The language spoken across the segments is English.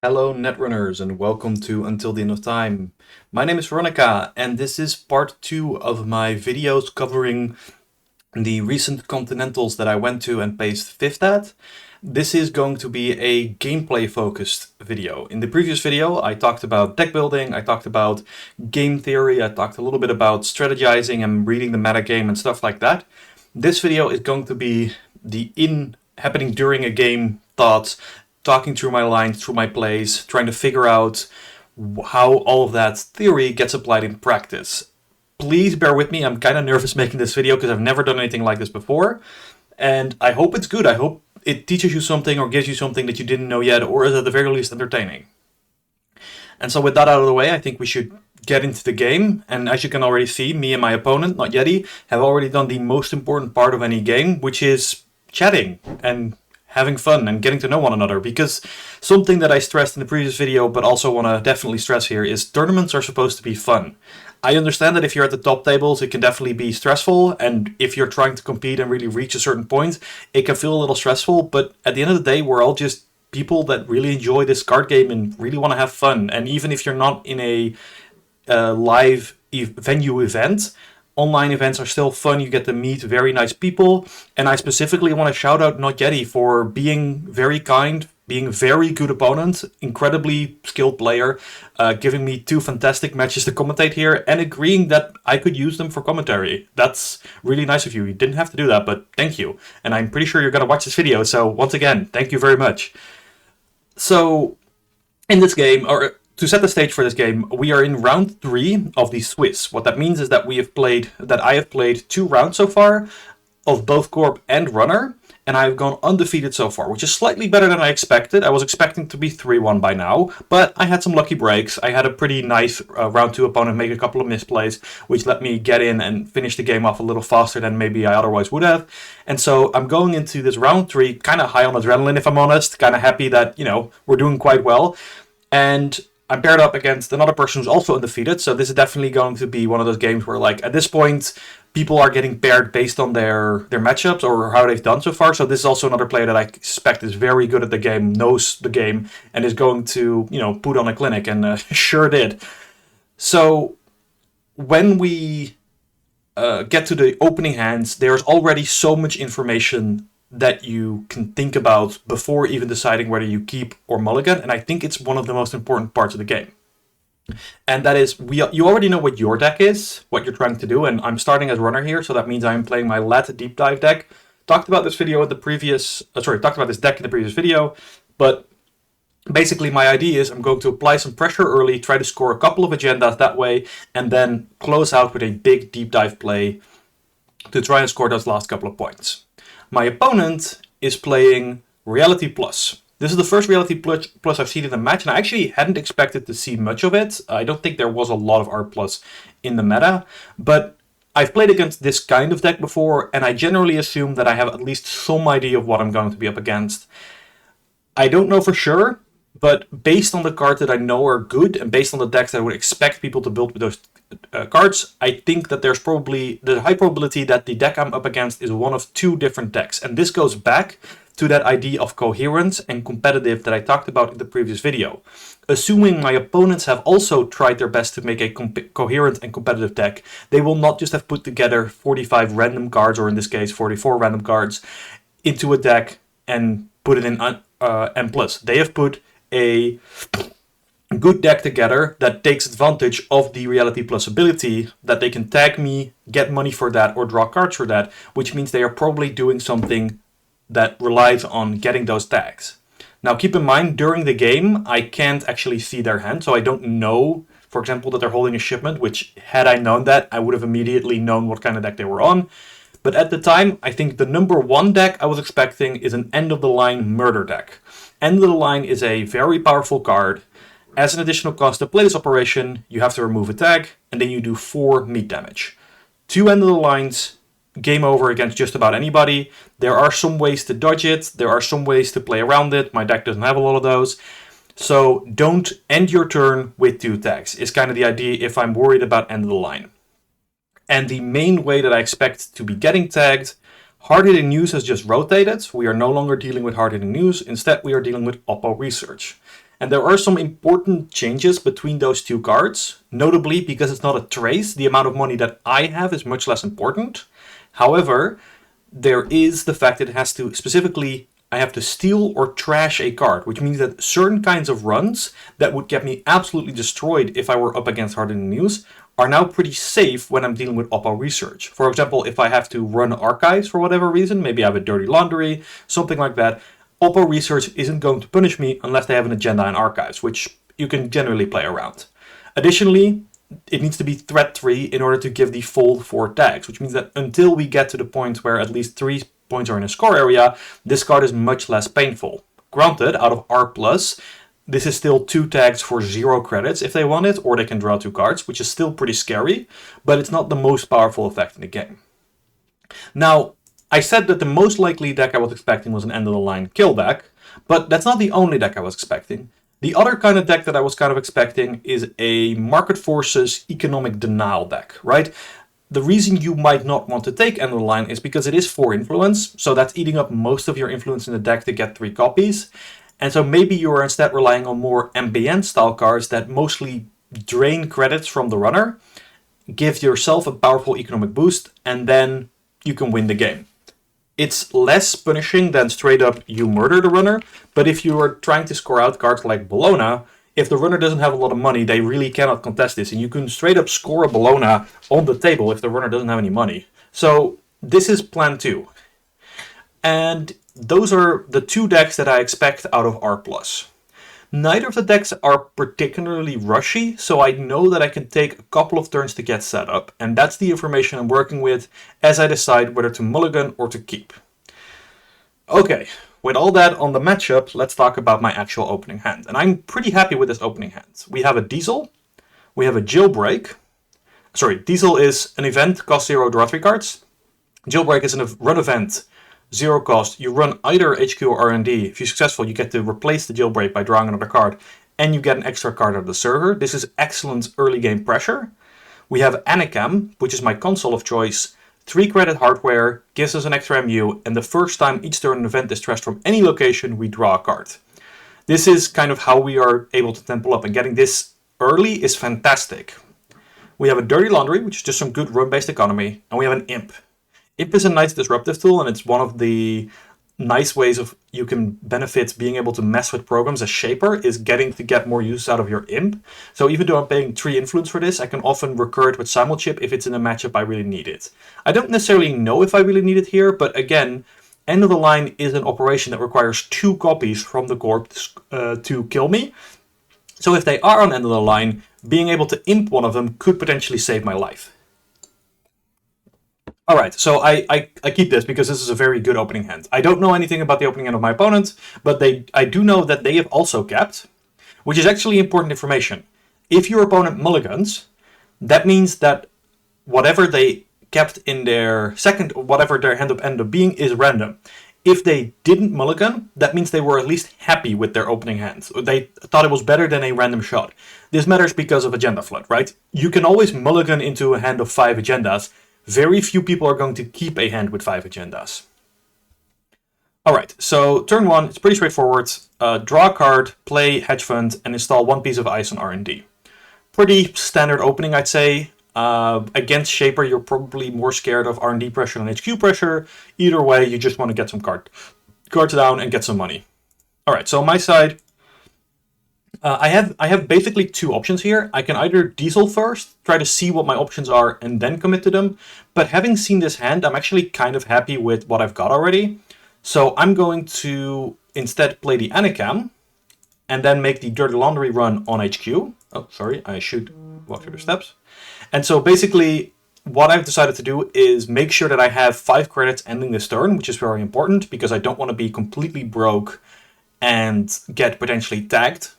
Hello, Netrunners, and welcome to Until the End of Time. My name is Veronica, and this is part 2 of my videos covering the recent Continentals that I went to and placed 5th at. This is going to be a gameplay focused video. In the previous video, I talked about deck building, I talked about game theory, I talked a little bit about strategizing and reading the metagame and stuff like that. This video is going to be the happening during a game thoughts, talking through my lines, through my plays, trying to figure out how all of that theory gets applied in practice. Please bear with me, I'm kind of nervous making this video because I've never done anything like this before, and I hope it's good. I hope it teaches you something or gives you something that you didn't know yet, or is at the very least entertaining. And so with that out of the way, I think we should get into the game. And as you can already see, me and my opponent, not Yeti, have already done the most important part of any game, which is chatting and having fun and getting to know one another. Because something that I stressed in the previous video, but also want to definitely stress here, is tournaments are supposed to be fun. I understand that if you're at the top tables, it can definitely be stressful, and if you're trying to compete and really reach a certain point, it can feel a little stressful, but at the end of the day, we're all just people that really enjoy this card game and really want to have fun. And even if you're not in a live venue event, online events are still fun. You get to meet very nice people. And I specifically want to shout out Not Yeti for being very kind, being a very good opponent, incredibly skilled player, giving me 2 fantastic matches to commentate here, and agreeing that I could use them for commentary. That's really nice of you. You didn't have to do that, but thank you. And I'm pretty sure you're going to watch this video, so once again, thank you very much. So, in this game, or to set the stage for this game, we are in round 3 of the Swiss. What that means is that I have played 2 rounds so far of both Corp and Runner, and I've gone undefeated so far, which is slightly better than I expected. I was expecting to be 3-1 by now, but I had some lucky breaks. I had a pretty nice round 2 opponent make a couple of misplays, which let me get in and finish the game off a little faster than maybe I otherwise would have. And so I'm going into this round 3 kind of high on adrenaline, if I'm honest, kind of happy that, we're doing quite well. And I'm paired up against another person who's also undefeated, so this is definitely going to be one of those games where, like, at this point, people are getting paired based on their matchups or how they've done so far. So this is also another player that I suspect is very good at the game, knows the game, and is going to, put on a clinic, and sure did. So when we get to the opening hands, there's already so much information that you can think about before even deciding whether you keep or mulligan, and I think it's one of the most important parts of the game. And that is, you already know what your deck is, what you're trying to do, and I'm starting as runner here, so that means I'm playing my Lat Deep Dive deck. Talked about this deck in the previous video, but basically my idea is I'm going to apply some pressure early, try to score a couple of agendas that way, and then close out with a big deep dive play to try and score those last couple of points. My opponent is playing Reality Plus. This is the first Reality Plus I've seen in the match, and I actually hadn't expected to see much of it. I don't think there was a lot of Art Plus in the meta, but I've played against this kind of deck before, and I generally assume that I have at least some idea of what I'm going to be up against. I don't know for sure, but based on the cards that I know are good, and based on the decks that I would expect people to build with those cards, I think that there's a high probability that the deck I'm up against is one of 2 different decks. And this goes back to that idea of coherence and competitive that I talked about in the previous video. Assuming my opponents have also tried their best to make a coherent and competitive deck, they will not just have put together 45 random cards, or in this case 44 random cards, into a deck and put it in M+. They have put a good deck together that takes advantage of the Reality Plus ability, that they can tag me, get money for that, or draw cards for that, which means they are probably doing something that relies on getting those tags. Now keep in mind, during the game, I can't actually see their hand, so I don't know, for example, that they're holding a shipment, which, had I known that, I would have immediately known what kind of deck they were on. But at the time, I think the number 1 deck I was expecting is an end-of-the-line murder deck. End of the line is a very powerful card. As an additional cost to play this operation, you have to remove a tag, and then you do 4 meat damage. 2 end of the lines, game over against just about anybody. There are some ways to dodge it, there are some ways to play around it. My deck doesn't have a lot of those. So don't end your turn with 2 tags, is kind of the idea if I'm worried about end of the line. And the main way that I expect to be getting tagged, Hard-hitting news has just rotated. We are no longer dealing with hard-hitting news. Instead, we are dealing with Oppo research. And there are some important changes between those two cards, notably because it's not a trace, the amount of money that I have is much less important. However, there is the fact that it has to specifically, I have to steal or trash a card, which means that certain kinds of runs that would get me absolutely destroyed if I were up against Hard in the News are now pretty safe when I'm dealing with Oppo Research. For example, if I have to run archives for whatever reason, maybe I have a dirty laundry, something like that, Oppo Research isn't going to punish me unless they have an agenda in archives, which you can generally play around. Additionally, it needs to be threat-free in order to give the full 4 tags, which means that until we get to the point where at least 3 points are in a score area, this card is much less painful. Granted, out of R+, this is still 2 tags for 0 credits if they want it, or they can draw 2 cards, which is still pretty scary, but it's not the most powerful effect in the game. Now, I said that the most likely deck I was expecting was an end-of-the-line kill deck, but that's not the only deck I was expecting. The other kind of deck that I was kind of expecting is a Market Forces Economic Denial deck, right? The reason you might not want to take End of the Line is because it is 4 influence, so that's eating up most of your influence in the deck to get 3 copies. And so maybe you are instead relying on more MBN style cards that mostly drain credits from the runner, give yourself a powerful economic boost, and then you can win the game. It's less punishing than straight up you murder the runner, but if you are trying to score out cards like Bologna, if the runner doesn't have a lot of money, they really cannot contest this, and you can straight up score a Bologna on the table if the runner doesn't have any money. So this is plan 2. And those are the 2 decks that I expect out of R+. Neither of the decks are particularly rushy, so I know that I can take a couple of turns to get set up, and that's the information I'm working with as I decide whether to mulligan or to keep. Okay, with all that on the matchup, let's talk about my actual opening hand. And I'm pretty happy with this opening hand. We have a Diesel, we have a Jailbreak. Sorry, Diesel is an event, cost 0, draw 3 cards. Jailbreak is a run event, 0 cost. You run either HQ or R&D. If you're successful, you get to replace the Jailbreak by drawing another card, and you get an extra card out of the server. This is excellent early game pressure. We have Anacam, which is my console of choice. 3 credit hardware, gives us an extra MU, and the first time each turn an event is trashed from any location, we draw a card. This is kind of how we are able to temple up, and getting this early is fantastic. We have a Dirty Laundry, which is just some good run-based economy, and we have an Imp. Imp is a nice disruptive tool, and it's one of the nice ways of you can benefit being able to mess with programs as Shaper is getting to get more use out of your Imp. So even though I'm paying 3 influence for this, I can often recur it with Simulchip if it's in a matchup I really need it. I don't necessarily know if I really need it here, but again, End of the Line is an operation that requires 2 copies from the corp to kill me. So if they are on End of the Line, being able to Imp one of them could potentially save my life. Alright, so I keep this because this is a very good opening hand. I don't know anything about the opening hand of my opponent, but I do know that they have also capped, which is actually important information. If your opponent mulligans, that means that whatever they kept in their second, whatever their hand ended up being, is random. If they didn't mulligan, that means they were at least happy with their opening hand. They thought it was better than a random shot. This matters because of agenda flood, right? You can always mulligan into a hand of 5 agendas. Very few people are going to keep a hand with 5 agendas. Alright, so turn 1, it's pretty straightforward. Draw a card, play Hedge Fund, and install 1 piece of ice on R&D. Pretty standard opening, I'd say. Against Shaper, you're probably more scared of R&D pressure than HQ pressure. Either way, you just want to get some cards down and get some money. Alright, so on my side, I have basically 2 options here. I can either Diesel first, try to see what my options are, and then commit to them. But having seen this hand, I'm actually kind of happy with what I've got already. So I'm going to instead play the Anacam, and then make the Dirty Laundry run on HQ. Oh, sorry, I should walk through the steps. And so basically, what I've decided to do is make sure that I have 5 credits ending this turn, which is very important, because I don't want to be completely broke and get potentially tagged.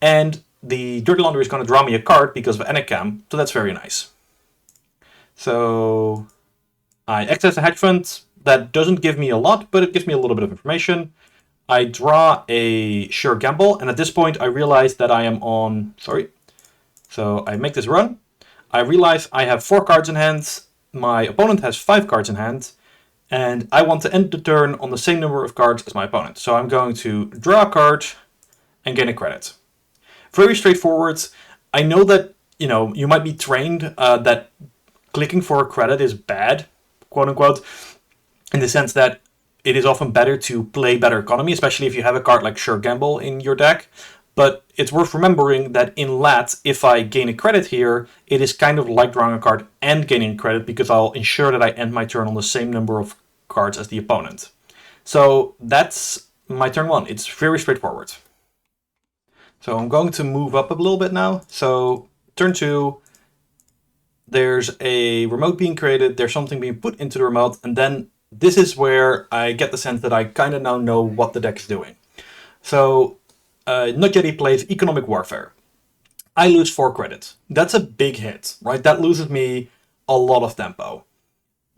And the Dirty Laundry is going to draw me a card because of Anacam, so that's very nice. So I access a hedge fund. That doesn't give me a lot, but it gives me a little bit of information. I draw a Sure Gamble, and at this point I realize that I am on... Sorry. So I make this run. I realize I have 4 cards in hand. My opponent has 5 cards in hand. And I want to end the turn on the same number of cards as my opponent. So I'm going to draw a card, and gain a credit. Very straightforward. I know that, you might be trained that clicking for a credit is bad, quote unquote, in the sense that it is often better to play better economy, especially if you have a card like Sure Gamble in your deck. But it's worth remembering that in lat, if I gain a credit here, it is kind of like drawing a card and gaining credit, because I'll ensure that I end my turn on the same number of cards as the opponent. So that's my turn 1. It's very straightforward. So I'm going to move up a little bit now. So turn 2, there's a remote being created, there's something being put into the remote, and then this is where I get the sense that I kind of now know what the deck is doing. So Not Yeti plays Economic Warfare. I lose 4 credits. That's a big hit, right? That loses me a lot of tempo.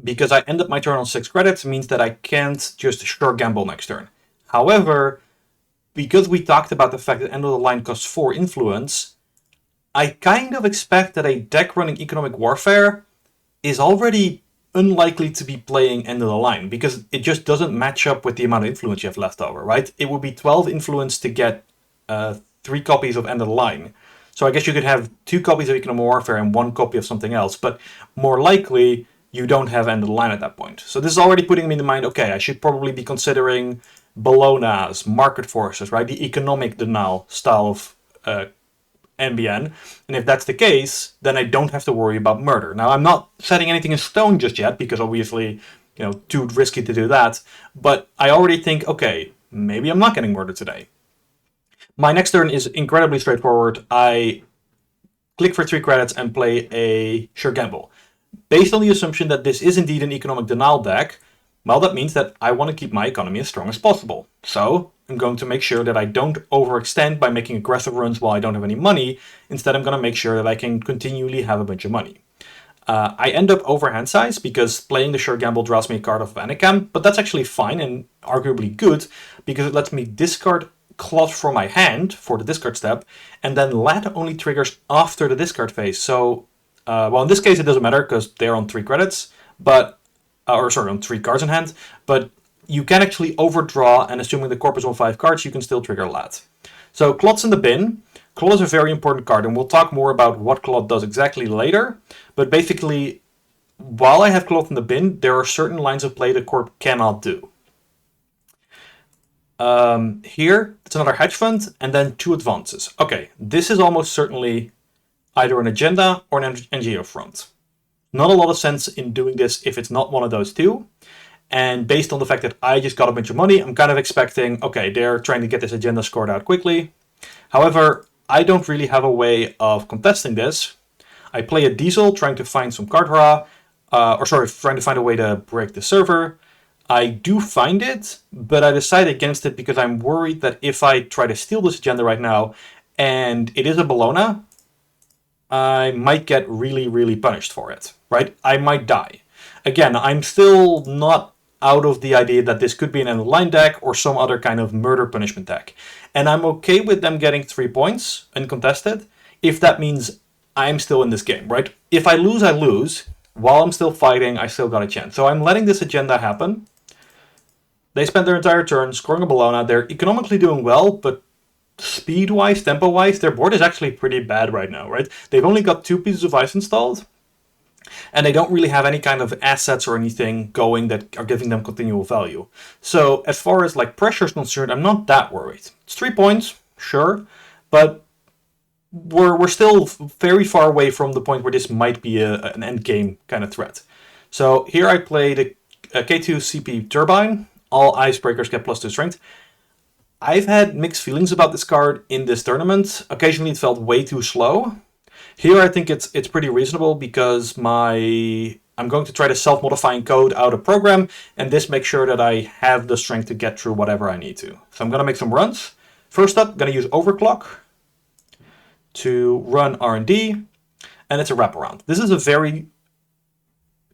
Because I end up my turn on 6 credits means that I can't just Sure Gamble next turn. However, because we talked about the fact that End of the Line costs 4 influence, I kind of expect that a deck running Economic Warfare is already unlikely to be playing End of the Line, because it just doesn't match up with the amount of influence you have left over, right? It would be 12 influence to get 3 copies of End of the Line. So I guess you could have 2 copies of Economic Warfare and 1 copy of something else, but more likely you don't have End of the Line at that point. So this is already putting me in the mind, okay, I should probably be considering Bologna's, Market Forces, right? The economic denial style of NBN. And if that's the case, then I don't have to worry about murder. Now, I'm not setting anything in stone just yet, because obviously, too risky to do that. But I already think, okay, maybe I'm not getting murdered today. My next turn is incredibly straightforward. I click for 3 credits and play a Sure Gamble. Based on the assumption that this is indeed an economic denial deck, well, that means that I want to keep my economy as strong as possible. So I'm going to make sure that I don't overextend by making aggressive runs while I don't have any money. Instead, I'm going to make sure that I can continually have a bunch of money. I end up over hand size because playing the Sure Gamble draws me a card off of Anakim, but that's actually fine and arguably good, because it lets me discard Cloth from my hand for the discard step, and then Lat only triggers after the discard phase. So, well, in this case it doesn't matter because they're on 3 credits, but on 3 cards in hand, but you can actually overdraw, and assuming the corpus on 5 cards, you can still trigger Lat. So Clot's in the bin. Clot is a very important card, and we'll talk more about what Clot does exactly later, but basically, while I have Clot in the bin, there are certain lines of play the corp cannot do. Here, it's another hedge fund, and then 2 advances. Okay, this is almost certainly either an agenda or an NGO front. Not a lot of sense in doing this if it's not one of those 2. And based on the fact that I just got a bunch of money, I'm kind of expecting, okay, they're trying to get this agenda scored out quickly. However, I don't really have a way of contesting this. I play a diesel trying to find some card draw, trying to find a way to break the server. I do find it, but I decide against it because I'm worried that if I try to steal this agenda right now, and it is a Bologna, I might get really, really punished for it, right? I might die. Again, I'm still not out of the idea that this could be an end of line deck or some other kind of murder punishment deck. And I'm okay with them getting 3 points uncontested if that means I'm still in this game, right? If I lose, I lose. While I'm still fighting, I still got a chance. So I'm letting this agenda happen. They spent their entire turn scoring a Bologna. They're economically doing well, but speed-wise, tempo-wise, their board is actually pretty bad right now, right? They've only got 2 pieces of ice installed, and they don't really have any kind of assets or anything going that are giving them continual value. So as far as like pressure is concerned, I'm not that worried. It's 3 points, sure, but we're still very far away from the point where this might be an end game kind of threat. So here I play the K2 CP Turbine. All icebreakers get +2 strength. I've had mixed feelings about this card in this tournament. Occasionally it felt way too slow. Here I think it's pretty reasonable because I'm going to try to self-modifying code out a program, and this makes sure that I have the strength to get through whatever I need to. So I'm going to make some runs. First up, I'm going to use Overclock to run R&D, and it's a wraparound. This is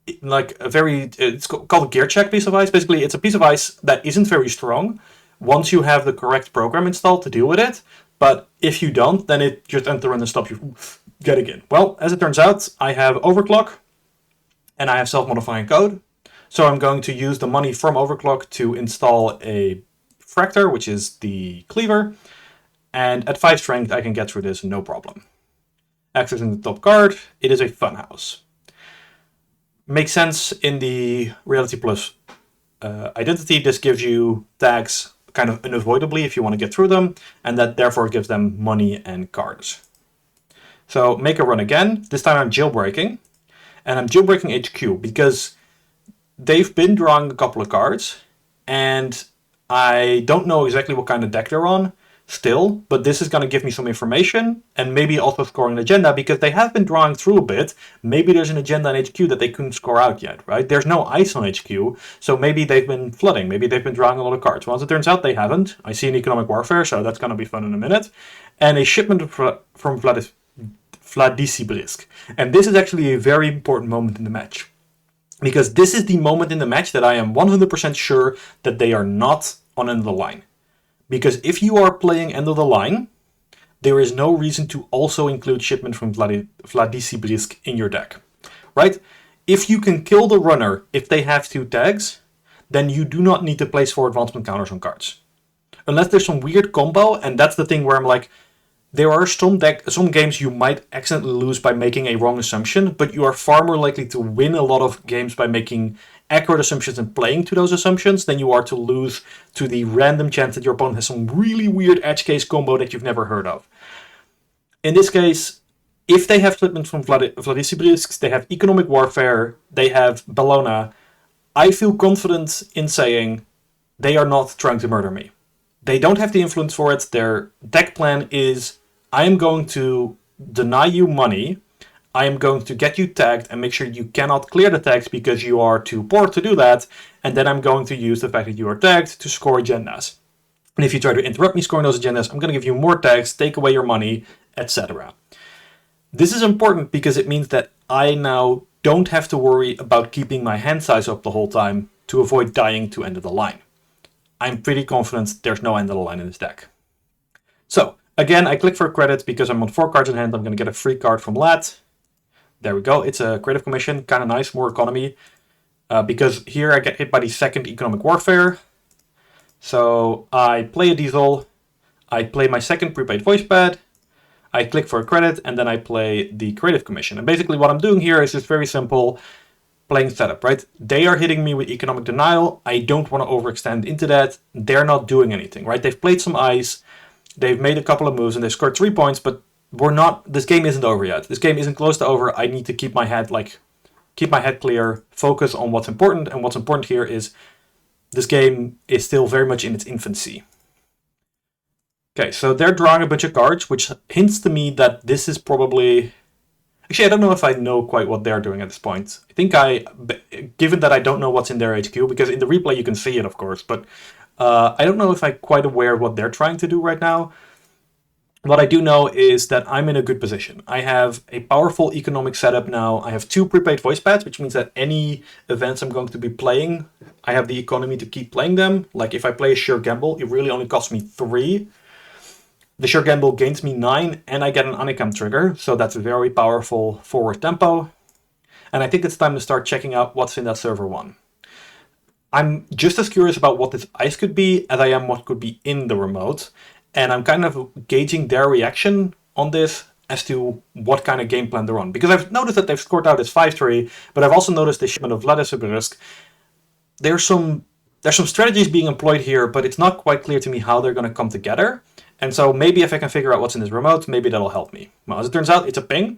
it's called a gear check piece of ice. Basically, it's a piece of ice that isn't very strong once you have the correct program installed to deal with it. But if you don't, then it just ends the run and stops you getting in. Well, as it turns out, I have Overclock and I have self-modifying code. So I'm going to use the money from Overclock to install a Fractor, which is the cleaver. And at 5 strength, I can get through this no problem. Accessing the top card, it is a funhouse. Makes sense in the Reality Plus identity. This gives you tags kind of unavoidably if you want to get through them, and that therefore gives them money and cards. So make a run again. This time I'm jailbreaking, and I'm jailbreaking HQ because they've been drawing a couple of cards, and I don't know exactly what kind of deck they're on still, but this is going to give me some information and maybe also scoring an agenda because they have been drawing through a bit. Maybe there's an agenda in HQ that they couldn't score out yet, right? There's no ice on HQ, so maybe they've been flooding. Maybe they've been drawing a lot of cards. Well, as it turns out, they haven't. I see an economic warfare, so that's going to be fun in a minute. And a shipment from Vladisibrisk. And this is actually a very important moment in the match, because this is the moment in the match that I am 100% sure that they are not on end of the line. Because if you are playing end of the line, there is no reason to also include shipment from Vladisibrisk in your deck, right? If you can kill the runner if they have 2 tags, then you do not need to place 4 advancement counters on cards. Unless there's some weird combo, and that's the thing where I'm like, there are some games you might accidentally lose by making a wrong assumption, but you are far more likely to win a lot of games by making accurate assumptions and playing to those assumptions than you are to lose to the random chance that your opponent has some really weird edge case combo that you've never heard of. In this case, if they have shipment from Vladisibrisk, they have economic warfare, they have Bellona, I feel confident in saying they are not trying to murder me. They don't have the influence for it. Their deck plan is, I am going to deny you money, I am going to get you tagged and make sure you cannot clear the tags because you are too poor to do that, and then I'm going to use the fact that you are tagged to score agendas. And if you try to interrupt me scoring those agendas, I'm going to give you more tags, take away your money, etc. This is important because it means that I now don't have to worry about keeping my hand size up the whole time to avoid dying to end of the line. I'm pretty confident there's no end of the line in this deck. So, again, I click for credits because I'm on 4 cards in hand. I'm going to get a free card from Lat. There we go. It's a creative commission. Kind of nice, more economy. Because here I get hit by the 2nd economic warfare. So I play a diesel. I play my 2nd prepaid voice pad. I click for a credit, and then I play the creative commission. And basically what I'm doing here is just very simple. Playing setup, right? They are hitting me with economic denial. I don't want to overextend into that. They're not doing anything, right? They've played some ice. They've made a couple of moves and they scored 3 points, but this game isn't over yet. This game isn't close to over. I need to keep my head clear, focus on what's important. And what's important here is this game is still very much in its infancy. Okay, so they're drawing a bunch of cards, which hints to me that this is probably... Actually, I don't know if I know quite what they're doing at this point. I think given that I don't know what's in their HQ, because in the replay you can see it, of course, but I don't know if I'm quite aware of what they're trying to do right now. What I do know is that I'm in a good position. I have a powerful economic setup now. I have 2 prepaid voice pads, which means that any events I'm going to be playing, I have the economy to keep playing them. Like if I play a Sure Gamble, it really only costs me 3. The Sure Gamble gains me 9, and I get an Anikam trigger, so that's a very powerful forward tempo. And I think it's time to start checking out what's in that server 1. I'm just as curious about what this ice could be as I am what could be in the remote, and I'm kind of gauging their reaction on this as to what kind of game plan they're on. Because I've noticed that they've scored out as 5-3, but I've also noticed the shipment of Vladisibrisk. There's some strategies being employed here, but it's not quite clear to me how they're going to come together. And so maybe if I can figure out what's in this remote, maybe that'll help me. Well, as it turns out, it's a ping.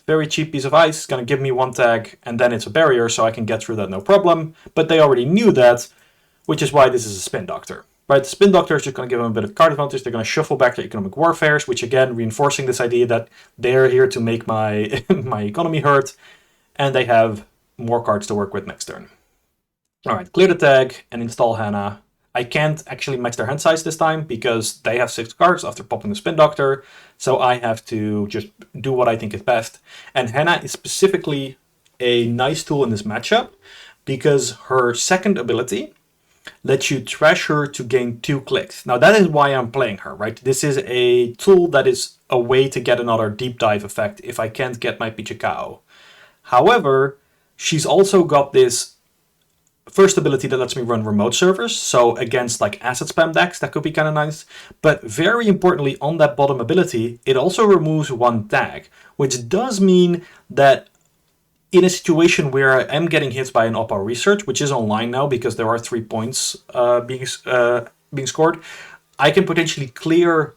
Very cheap piece of ice. It's going to give me 1 tag, and then it's a barrier, so I can get through that no problem. But they already knew that, which is why this is a Spin Doctor. Right, the Spin Doctor is just going to give them a bit of card advantage. They're going to shuffle back their economic warfares, which again, reinforcing this idea that they're here to make my, my economy hurt. And they have more cards to work with next turn. Alright, clear the tag and install Hannah. I can't actually match their hand size this time because they have 6 cards after popping the Spin Doctor. So I have to just do what I think is best. And Hannah is specifically a nice tool in this matchup because her 2nd ability lets you trash her to gain 2 clicks. Now that is why I'm playing her, right? This is a tool that is a way to get another deep dive effect if I can't get my Pichikao. However, she's also got this first ability that lets me run remote servers, so against like asset spam decks, that could be kind of nice. But very importantly, on that bottom ability, it also removes one tag, which does mean that in a situation where I am getting hit by an OPA research, which is online now because there are 3 points being scored, I can potentially clear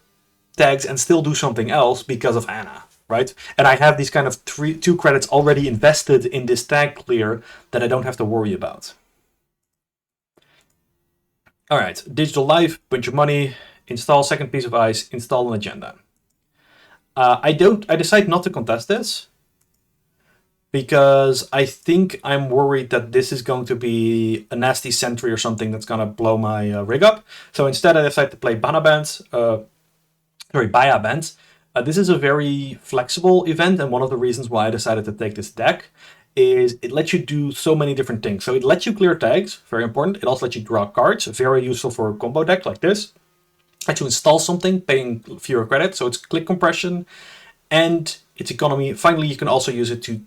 tags and still do something else because of Anna, right? And I have these kind of 2 credits already invested in this tag clear that I don't have to worry about. All right, digital life, bunch of money, install second piece of ice, install an agenda. I decide not to contest this because I think I'm worried that this is going to be a nasty sentry or something that's going to blow my rig up. So instead I decide to play Baya Bands. This is a very flexible event, and one of the reasons why I decided to take this deck is it lets you do so many different things. So it lets you clear tags, very important. It also lets you draw cards, very useful for a combo deck like this. Lets you install something, paying fewer credits, so it's click compression, and its economy. Finally, you can also use it to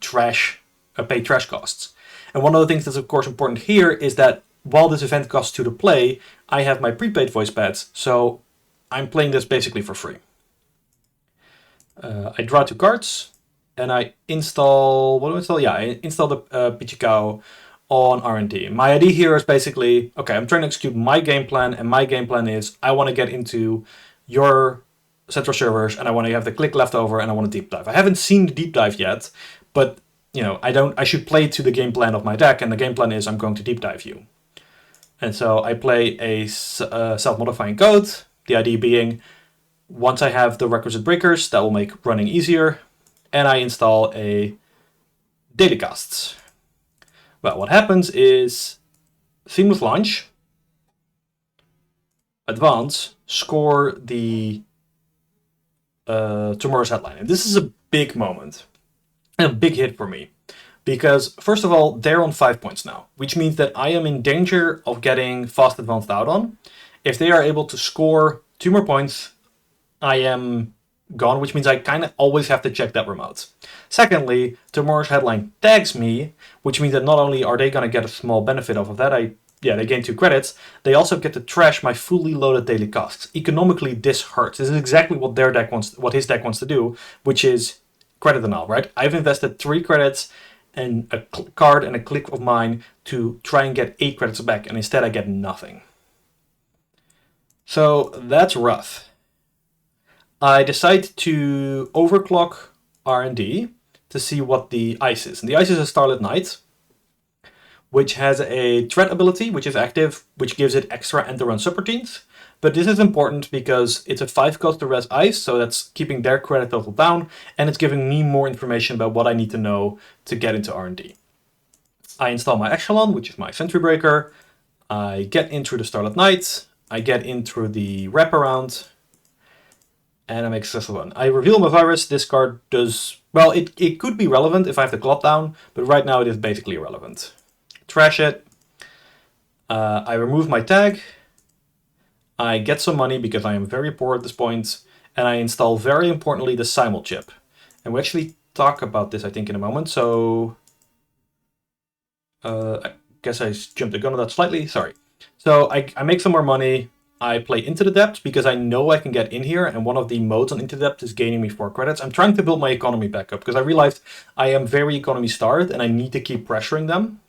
pay trash costs. And one of the things that's of course important here is that while this event costs 2 to play, I have my prepaid voice pads, so I'm playing this basically for free. I draw 2 cards, and I install, what do I install? Yeah, I install the Pichikao on R&D. My idea here is basically, okay, I'm trying to execute my game plan, and my game plan is I want to get into your central servers, and I want to have the click left over, and I want to deep dive. I haven't seen the deep dive yet, but you know, I should play to the game plan of my deck, and the game plan is I'm going to deep dive you. And so I play a self-modifying code, the idea being once I have the requisite breakers, that will make running easier, and I install a daily casts. Well, what happens is seamless launch, advance, score the tomorrow's headline. And this is a big moment, a big hit for me. Because, first of all, they're on 5 points now, which means that I am in danger of getting fast advanced out on. If they are able to score 2 more points, I am gone, which means I kind of always have to check that remote. Secondly, tomorrow's headline tags me, which means that not only are they going to get a small benefit off of that, they gain 2 credits, they also get to trash my fully loaded daily costs. Economically, this hurts. This is exactly what what his deck wants to do, which is credit denial, right? I've invested 3 credits and a card and a click of mine to try and get 8 credits back, and instead I get nothing. So that's rough. I decide to overclock R&D to see what the ice is. And the ice is a Starlit Knight, which has a threat ability, which is active, which gives it extra end-to-run subroutines. But this is important because it's a 5 cost to res ice, so that's keeping their credit total down, and it's giving me more information about what I need to know to get into R&D. I install my Echelon, which is my Sentry Breaker. I get in through the Starlit Knight. I get in through the wraparound, and I make a successful one. I reveal my virus. This card does, well, it could be relevant if I have the Clot down, but right now it is basically irrelevant. Trash it. I remove my tag. I get some money because I am very poor at this point, and I install, very importantly, the Simul chip. And we actually talk about this, I think, in a moment, so I guess I jumped the gun on that slightly, sorry. So I make some more money. I play Into the Depths because I know I can get in here, and one of the modes on Into the Depths is gaining me 4 credits. I'm trying to build my economy back up because I realized I am very economy starved and I need to keep pressuring them.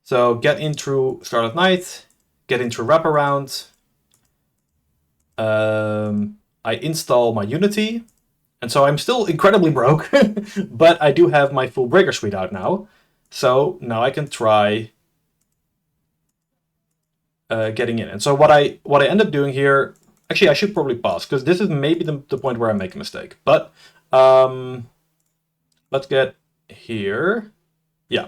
So get in through Starlit Knight, get in through Wraparound. I install my Unity, and so I'm still incredibly broke, but I do have my full Breaker Suite out now. So now I can try getting in. And so what I end up doing here, actually I should probably pause because this is maybe the point where I make a mistake. But let's get here. Yeah.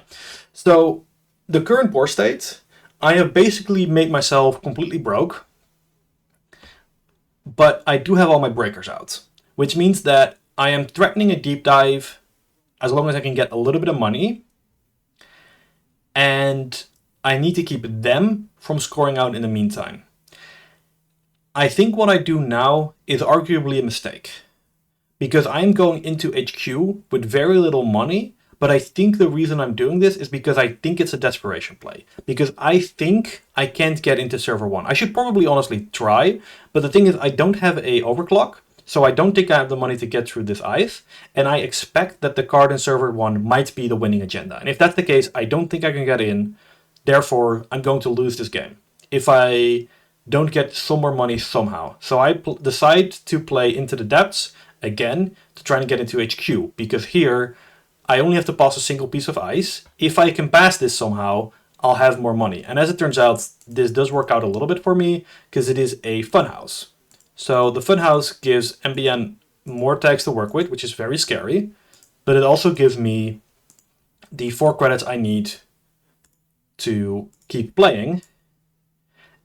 So the current board state, I have basically made myself completely broke, but I do have all my breakers out, which means that I am threatening a deep dive as long as I can get a little bit of money, and I need to keep them from scoring out in the meantime. I think what I do now is arguably a mistake, because I'm going into HQ with very little money, But I think the reason I'm doing this is because I think it's a desperation play. Because I think I can't get into server 1. I should probably honestly try, but the thing is I don't have a overclock, so I don't think I have the money to get through this ice, and I expect that the card in server 1 might be the winning agenda. And if that's the case, I don't think I can get in, therefore I'm going to lose this game if I don't get some more money somehow. So I decide to play Into the Depths again to try and get into HQ, because here I only have to pass a single piece of ice. If I can pass this somehow, I'll have more money. And as it turns out, this does work out a little bit for me, because it is a funhouse. So the funhouse gives MBN more tags to work with, which is very scary, but it also gives me the 4 credits I need to keep playing.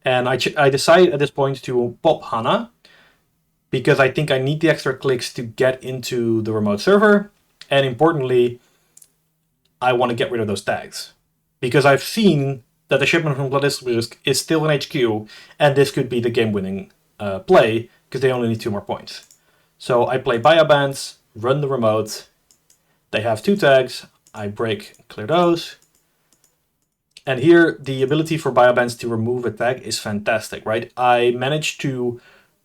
And I decide at this point to pop Hana, because I think I need the extra clicks to get into the remote server. And importantly, I want to get rid of those tags. Because I've seen that the shipment from Decklists is still in HQ, and this could be the game-winning play, because they only need 2 more points. So I play Biobands, run the remote. They have 2 tags. I break, clear those. And here, the ability for Biobands to remove a tag is fantastic, right? I managed to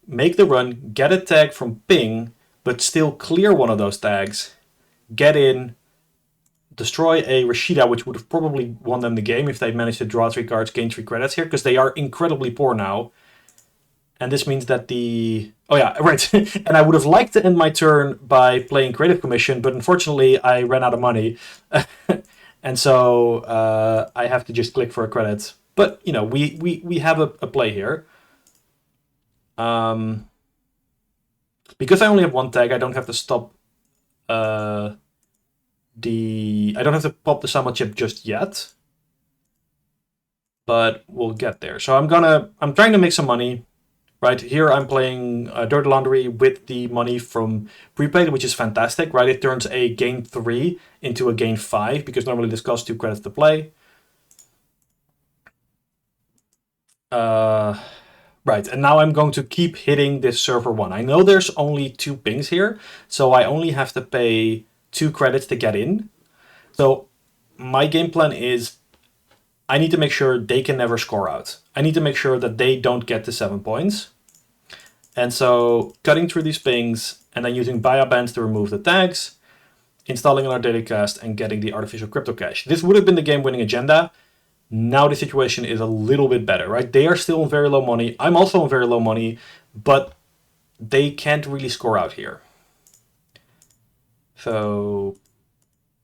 make the run, get a tag from ping, but still clear one of those tags, get in, destroy a Rashida, which would have probably won them the game if they managed to draw 3 cards, gain 3 credits here, because they are incredibly poor now. And this means that the... Oh yeah, right. And I would have liked to end my turn by playing Creative Commission, but unfortunately I ran out of money. And so I have to just click for a credit. But, you know, we have a play here. Because I only have 1 tag, I don't have to stop I don't have to pop the Sama chip just yet. But we'll get there. So I'm trying to make some money. Right, here I'm playing Dirty Laundry with the money from prepaid, which is fantastic, right? It turns a gain 3 into a gain 5, because normally this costs 2 credits to play. Right, and now I'm going to keep hitting this server 1. I know there's only 2 pings here, so I only have to pay 2 credits to get in. So my game plan is I need to make sure they can never score out. I need to make sure that they don't get to 7 points. And so cutting through these pings and then using Biobands to remove the tags, installing an Datacast and getting the artificial crypto cache. This would have been the game-winning agenda. Now the situation is a little bit better, right? They are still on very low money. I'm also on very low money, but they can't really score out here. So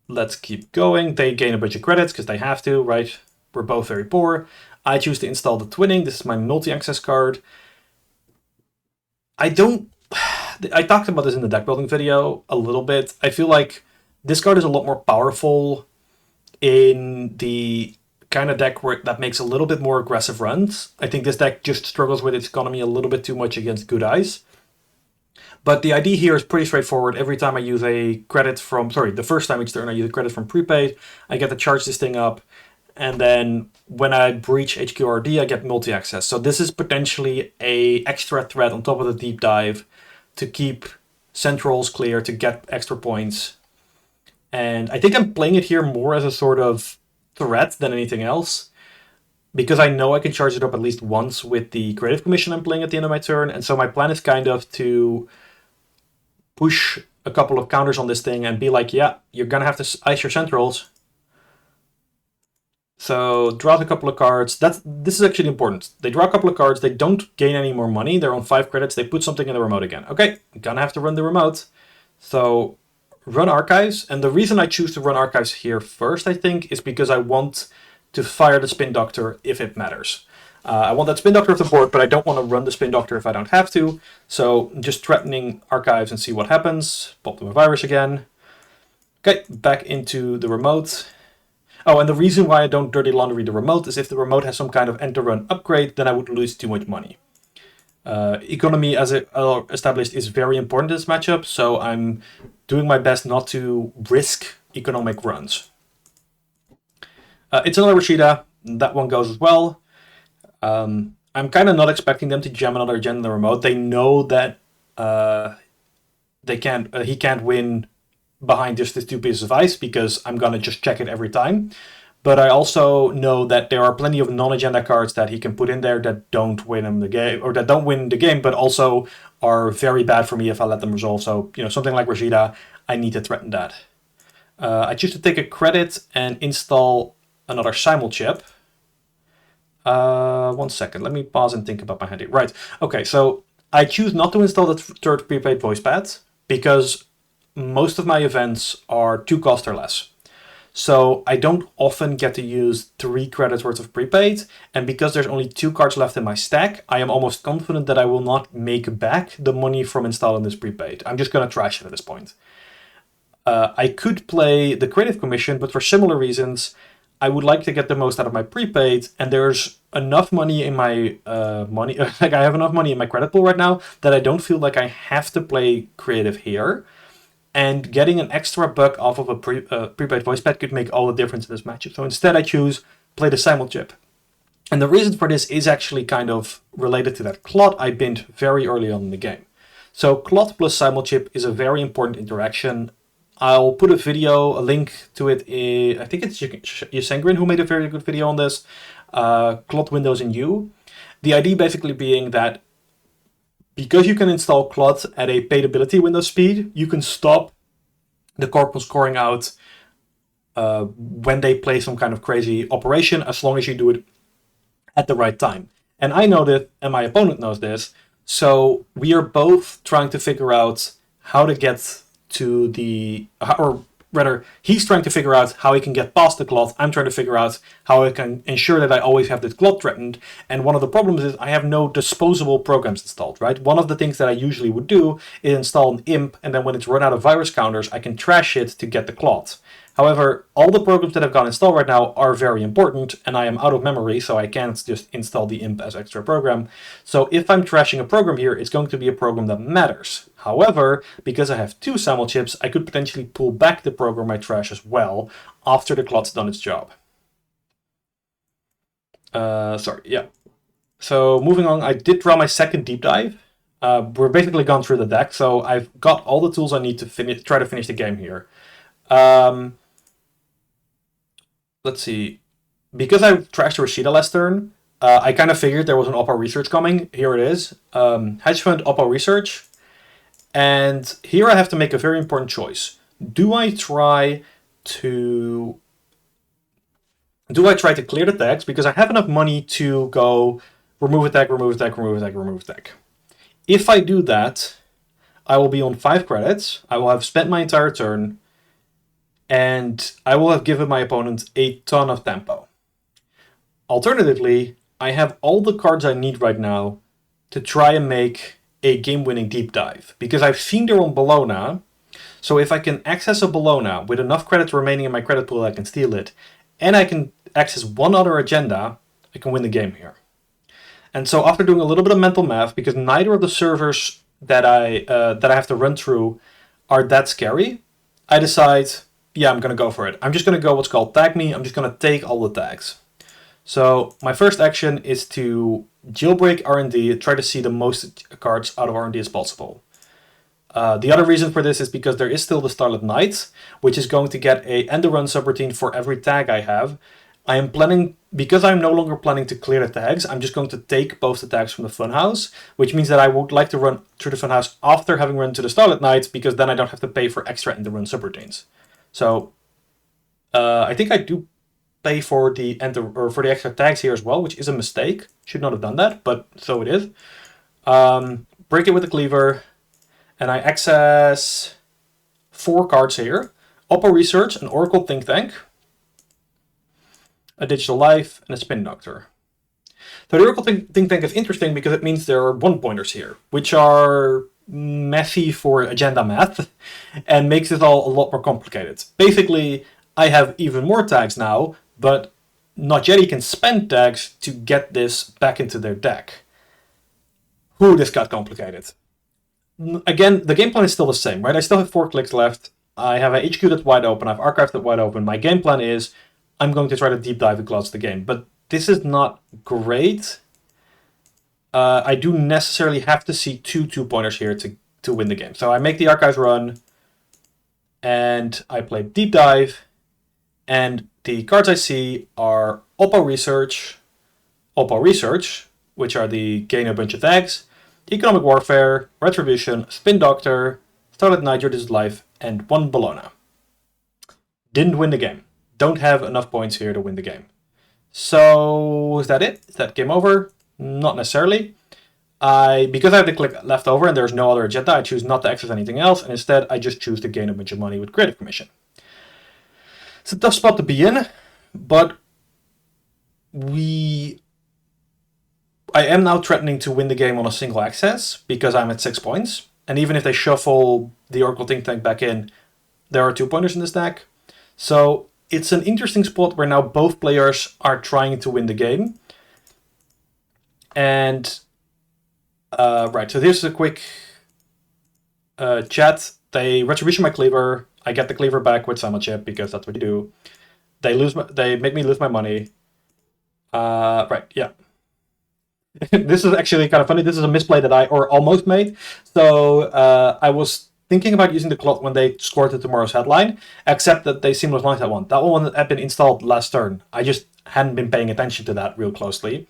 let's keep going. They gain a bunch of credits because they have to, right? We're both very poor. I choose to install the Twinning. This is my multi-access card. I talked about this in the deck building video a little bit. I feel like this card is a lot more powerful in the kind of deck that makes a little bit more aggressive runs. I think this deck just struggles with its economy a little bit too much against good eyes. But the idea here is pretty straightforward. Every time I use a credit from, the first time each turn I use a credit from prepaid, I get to charge this thing up. And then when I breach HQRD, I get multi-access. So this is potentially a extra threat on top of the deep dive to keep centrals clear, to get extra points. And I think I'm playing it here more as a sort of threat than anything else, because I know I can charge it up at least once with the Creative Commission I'm playing at the end of my turn. And so my plan is kind of to push a couple of counters on this thing and be like, yeah, you're going to have to ice your centrals. So draw a couple of cards. This is actually important. They draw a couple of cards. They don't gain any more money. They're on 5 credits. They put something in the remote again. Okay, I'm gonna have to run the remote. So run archives. And the reason I choose to run archives here first, I think, is because I want to fire the Spin Doctor if it matters. I want that Spin Doctor off the board, but I don't want to run the Spin Doctor if I don't have to. So just threatening archives and see what happens. Pop them a virus again. Okay, back into the remote. Oh, and the reason why I don't Dirty Laundry the remote is if the remote has some kind of end-to-run upgrade, then I would lose too much money. Economy, as established, is very important in this matchup, so I'm doing my best not to risk economic runs. It's another Rashida. That one goes as well. I'm kind of not expecting them to jam another agenda in the remote. They know that he can't win behind just these two pieces of ice because I'm gonna just check it every time. But I also know that there are plenty of non-agenda cards that he can put in there that don't win him the game, or that don't win the game, but also are very bad for me if I let them resolve. So, something like Rashida, I need to threaten that. I choose to take a credit and install another simul chip. 1 second, let me pause and think about my hand here. Right, okay, so I choose not to install the third prepaid voice pad because most of my events are 2 cost or less. So I don't often get to use 3 credits worth of prepaid, and because there's only 2 cards left in my stack, I am almost confident that I will not make back the money from installing this prepaid. I'm just gonna trash it at this point. I could play the Creative Commission, but for similar reasons, I would like to get the most out of my prepaid, and there's enough money in my like I have enough money in my credit pool right now that I don't feel like I have to play creative here. And getting an extra buck off of a prepaid voice pad could make all the difference in this matchup. So instead I choose play the simul chip. And the reason for this is actually kind of related to that clot I binned very early on in the game. So clot plus simul chip is a very important interaction. I'll put a link to it. I think it's Yusengrin who made a very good video on this. Clot Windows in U. The idea basically being that because you can install clot at a paidability window speed, you can stop the corp from scoring out when they play some kind of crazy operation, as long as you do it at the right time. And I know that, and my opponent knows this, so we are both trying to figure out how to get to or rather, he's trying to figure out how he can get past the clot. I'm trying to figure out how I can ensure that I always have this clot threatened. And one of the problems is I have no disposable programs installed, right? One of the things that I usually would do is install an imp, and then when it's run out of virus counters, I can trash it to get the clot. However, all the programs that I've got installed right now are very important, and I am out of memory, so I can't just install the imp as extra program. So if I'm trashing a program here, it's going to be a program that matters. However, because I have 2 simul chips, I could potentially pull back the program I trash as well after the clot's done its job. So moving on, I did draw my second deep dive. We're basically gone through the deck, so I've got all the tools I need to try to finish the game here. Let's see. Because I trashed Rashida last turn, I kind of figured there was an Oppo research coming. Here it is. Hedge fund Oppo research. And here I have to make a very important choice. Do I try to clear the tags? Because I have enough money to go remove attack, remove attack, remove attack, remove attack. If I do that, I will be on 5 credits. I will have spent my entire turn, and I will have given my opponent a ton of tempo. Alternatively, I have all the cards I need right now to try and make a game-winning deep dive, because I've seen they're on Bologna, so if I can access a Bologna with enough credits remaining in my credit pool, I can steal it, and I can access one other agenda, I can win the game here. And so after doing a little bit of mental math, because neither of the servers that I have to run through are that scary, I decide, yeah, I'm going to go for it. I'm just going to go what's called tag me. I'm just going to take all the tags. So my first action is to jailbreak R&D, try to see the most cards out of R&D as possible. The other reason for this is because there is still the Starlit Knight, which is going to get a end the run subroutine for every tag I have. I am planning, because I'm no longer planning to clear the tags, I'm just going to take both the tags from the Funhouse, which means that I would like to run through the Funhouse after having run to the Starlit Knight, because then I don't have to pay for extra end the run subroutines. So I think I do pay for the extra tags here as well, which is a mistake. Should not have done that, but so it is. Break it with the cleaver, and I access 4 cards here. Oppo Research, an Oracle Think Tank, a Digital Life, and a Spin Doctor. So the Oracle Think Tank is interesting because it means there are 1-pointers here, which are messy for agenda math, and makes it all a lot more complicated. Basically, I have even more tags now, but Not Yeti can spend tags to get this back into their deck. This got complicated. Again, the game plan is still the same, right? I still have 4 clicks left. I have a HQ that's wide open. I've archived it wide open. My game plan is I'm going to try to deep dive and close the game. But this is not great. I do necessarily have to see 2 2-pointers here to win the game. So I make the archive run. and I play Deep Dive, and the cards I see are Oppo Research, which are the gain a bunch of tags, Economic Warfare, Retribution, Spin Doctor, Starlit Night, Your This is Life, and one Bologna. Didn't win the game. Don't have enough points here to win the game. So is that it? Is that game over? Not necessarily. Because I have the click left over and there's no other agenda, I choose not to access anything else, and instead I just choose to gain a bunch of money with Creative Commission. It's a tough spot to be in, but I am now threatening to win the game on a single access because I'm at 6 points. And even if they shuffle the Oracle Think Tank back in, there are 2 pointers in the stack. So it's an interesting spot where now both players are trying to win the game. And right, so here's a quick chat. They Retribution my cleaver. I get the cleaver back with Simon Chip because that's what you do. They make me lose my money. Right, yeah. This is actually kind of funny. This is a misplay that I almost made. So I was thinking about using the clock when they scored the tomorrow's headline, except that they seamless launched that one. That one had been installed last turn. I just hadn't been paying attention to that real closely.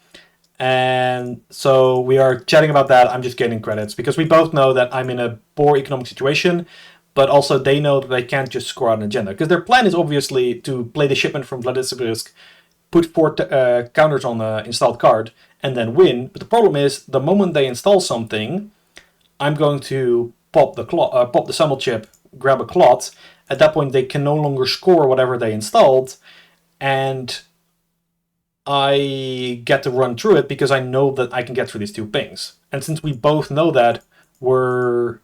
And so we are chatting about that. I'm just gaining credits because we both know that I'm in a poor economic situation, but also they know that they can't just score out an agenda because their plan is obviously to play the shipment from Vladislavsk, put 4 counters on the installed card, and then win. But the problem is, the moment they install something, I'm going to pop the Summel chip, grab a clot. At that point, they can no longer score whatever they installed, and I get to run through it because I know that I can get through these 2 pings. And since we both know that, we're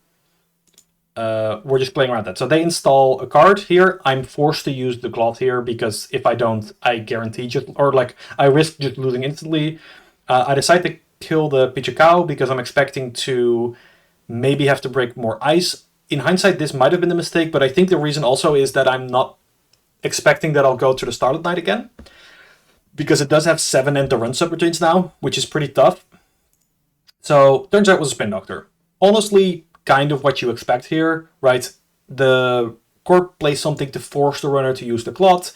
just playing around that. So they install a card here. I'm forced to use the cloth here because if I don't, I guarantee I risk just losing instantly. I decide to kill the Pichakao because I'm expecting to maybe have to break more ice. In hindsight, this might have been a mistake, but I think the reason also is that I'm not expecting that I'll go to the Starlit Night again, because it does have 7 end-to-run subroutines now, which is pretty tough. So, turns out it was a Spin Doctor. Honestly, kind of what you expect here, right? The Corp plays something to force the runner to use the clot,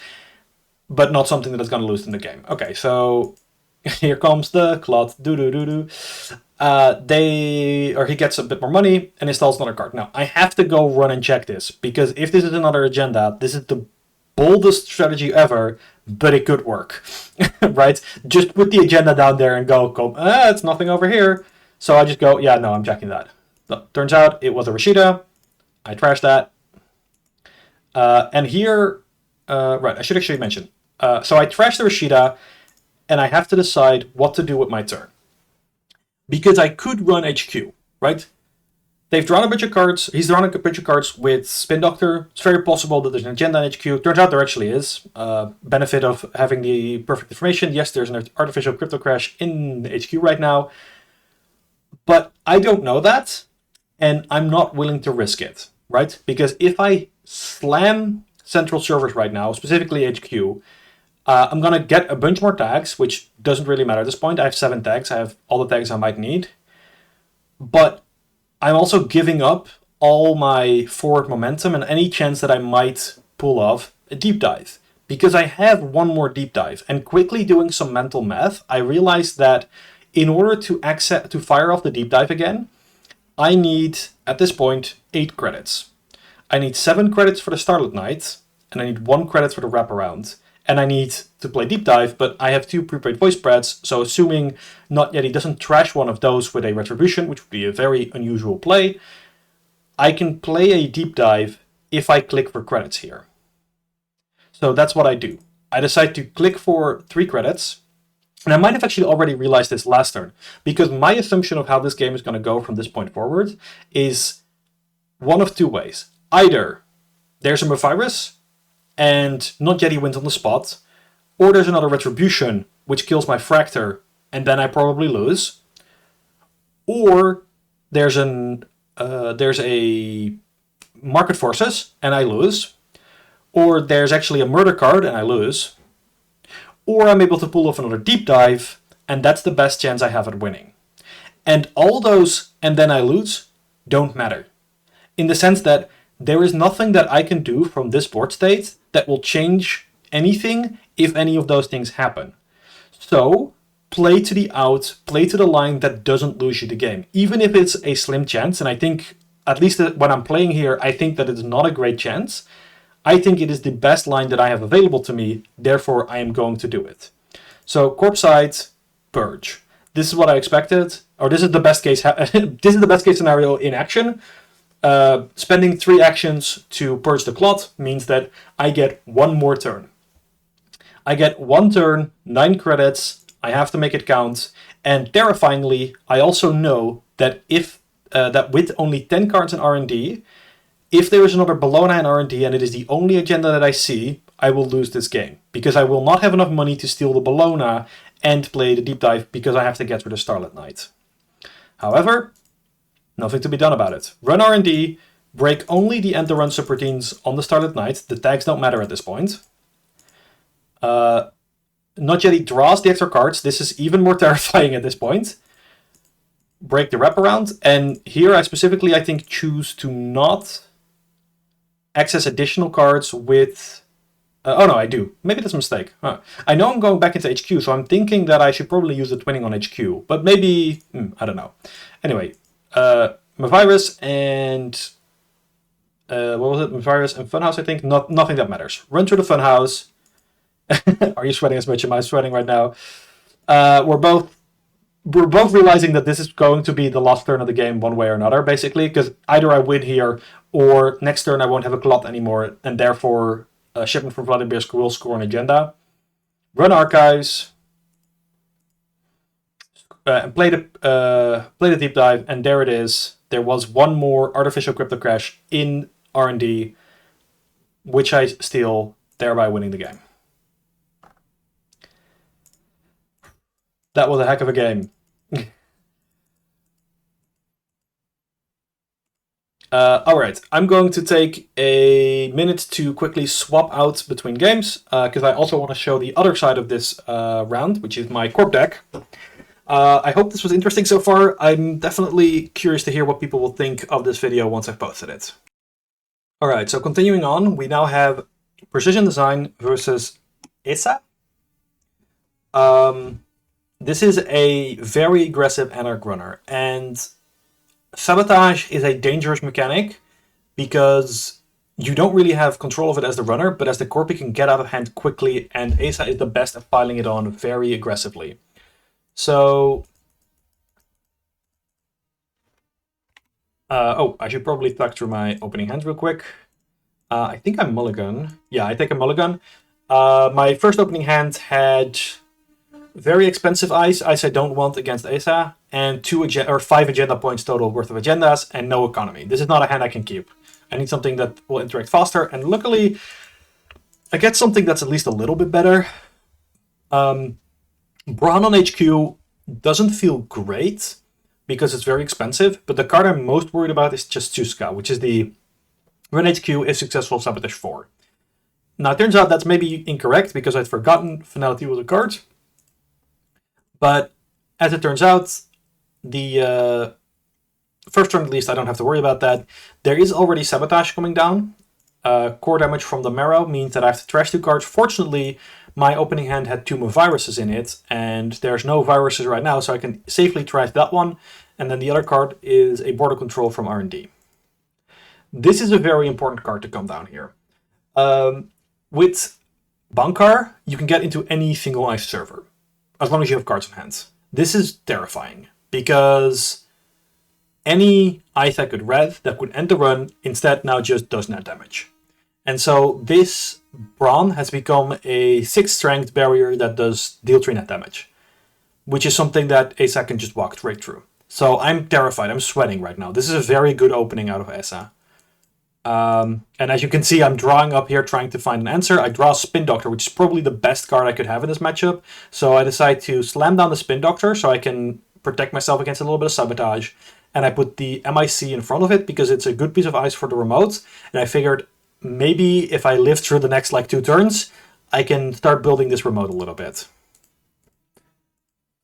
but not something that is going to lose in the game. Okay, so here comes the clot. He gets a bit more money and installs another card. Now, I have to go run and check this, because if this is another agenda, this is the boldest strategy ever, but it could work, right? Just put the agenda down there and go, it's nothing over here. So I just go, yeah, no, I'm checking that. No, turns out it was a Rashida. I trashed that. And here, right, I should actually mention. So I trashed the Rashida, and I have to decide what to do with my turn. Because I could run HQ, right? They've drawn a bunch of cards. He's drawn a bunch of cards with Spin Doctor. It's very possible that there's an agenda in HQ. Turns out there actually is. Benefit of having the perfect information. Yes, there's an artificial crypto crash in the HQ right now. But I don't know that, and I'm not willing to risk it, right? Because if I slam central servers right now, specifically HQ, I'm going to get a bunch more tags, which doesn't really matter at this point. I have 7 tags. I have all the tags I might need. But I'm also giving up all my forward momentum and any chance that I might pull off a deep dive. Because I have one more deep dive. And quickly doing some mental math, I realized that in order to fire off the deep dive again, I need, at this point, 8 credits. I need 7 credits for the Starlit Night, and I need 1 credit for the wraparound. And I need to play Deep Dive, but I have 2 prepaid voice spreads, so assuming not yet he doesn't trash one of those with a Retribution, which would be a very unusual play, I can play a Deep Dive if I click for credits here. So that's what I do. I decide to click for 3 credits, and I might have actually already realized this last turn, because my assumption of how this game is going to go from this point forward is one of 2 ways. Either there's a Mephiris, and not yet he wins on the spot, or there's another Retribution, which kills my Fractor, and then I probably lose, or there's a Market Forces, and I lose, or there's actually a Murder card, and I lose, or I'm able to pull off another Deep Dive, and that's the best chance I have at winning. And all those, and then I lose, don't matter. In the sense that there is nothing that I can do from this board state that will change anything if any of those things happen. So play to the out, play to the line that doesn't lose you the game, even if it's a slim chance. And I think, at least when I'm playing here, I think that it's not a great chance. I think it is the best line that I have available to me, therefore I am going to do it. So corpse side, purge. This is what I expected, or this is the best case. This is the best case scenario in action. Spending 3 actions to purge the clot means that I get 1 more turn. I get 1 turn, 9 credits. I have to make it count. And terrifyingly, I also know that if that with only 10 cards in R&D, if there is another Bologna in R&D and it is the only agenda that I see, I will lose this game. Because I will not have enough money to steal the Bologna and play the deep dive because I have to get rid of Starlit Knight. However, nothing to be done about it. Run R&D, break only the end to run subroutines on the Starlit Knight. The tags don't matter at this point. Not yet he draws the extra cards. This is even more terrifying at this point. Break the wraparound. And here I specifically, I think, choose to not access additional cards with... oh no, I do. Maybe that's a mistake. I know I'm going back into HQ, so I'm thinking that I should probably use the twinning on HQ. But maybe... I don't know. Anyway, Mavirus and... what was it? Mavirus and Funhouse, I think. Nothing that matters. Run through the Funhouse. Are you sweating as much as I'm sweating right now? We're both realizing that this is going to be the last turn of the game one way or another, basically, because either I win here or next turn I won't have a clot anymore, and therefore Shipment from Vladimir will score an agenda. Run Archives, and play the deep dive, and there it is. There was 1 more Artificial Crypto Crash in R&D, which I steal, thereby winning the game. That was a heck of a game. Alright, I'm going to take a minute to quickly swap out between games, because I also want to show the other side of this round, which is my Corp deck. I hope this was interesting so far. I'm definitely curious to hear what people will think of this video once I've posted it. Alright, so continuing on, we now have Precision Design versus ESA. This is a very aggressive Anarch runner, and Sabotage is a dangerous mechanic because you don't really have control of it as the runner, but as the Corp you can get out of hand quickly, and ESA is the best at piling it on very aggressively. So... I should probably talk through my opening hands real quick. I think I mulligan. Yeah, I take a mulligan. My first opening hand had very expensive ice I don't want against ESA, and 5 agenda points total worth of agendas, and no economy. This is not a hand I can keep. I need something that will interact faster, and luckily I get something that's at least a little bit better. Brawn on HQ doesn't feel great because it's very expensive, but the card I'm most worried about is just Tuska, which is the Run HQ is successful Sabotage 4. Now it turns out that's maybe incorrect because I'd forgotten Finality was a card. But as it turns out, the first turn at least I don't have to worry about that. There is already Sabotage coming down. Core damage from the Marrow means that I have to trash 2 cards. Fortunately, my opening hand had 2 more viruses in it, and there's no viruses right now, so I can safely trash that one. And then the other card is a Border Control from R&D. This is a very important card to come down here. With Bankar, you can get into any single ice server, as long as you have cards in hand. This is terrifying, because any ice that could red, that could end the run, instead now just does net damage. And so this Brawn has become a 6 strength barrier that does deal 3 net damage, which is something that ESA can just walk straight through. So I'm terrified, I'm sweating right now. This is a very good opening out of ESA. And as you can see, I'm drawing up here trying to find an answer. I draw Spin Doctor, which is probably the best card I could have in this matchup. So I decide to slam down the Spin Doctor so I can protect myself against a little bit of sabotage. And I put the MIC in front of it because it's a good piece of ice for the remote. And I figured maybe if I live through the next 2 turns, I can start building this remote a little bit.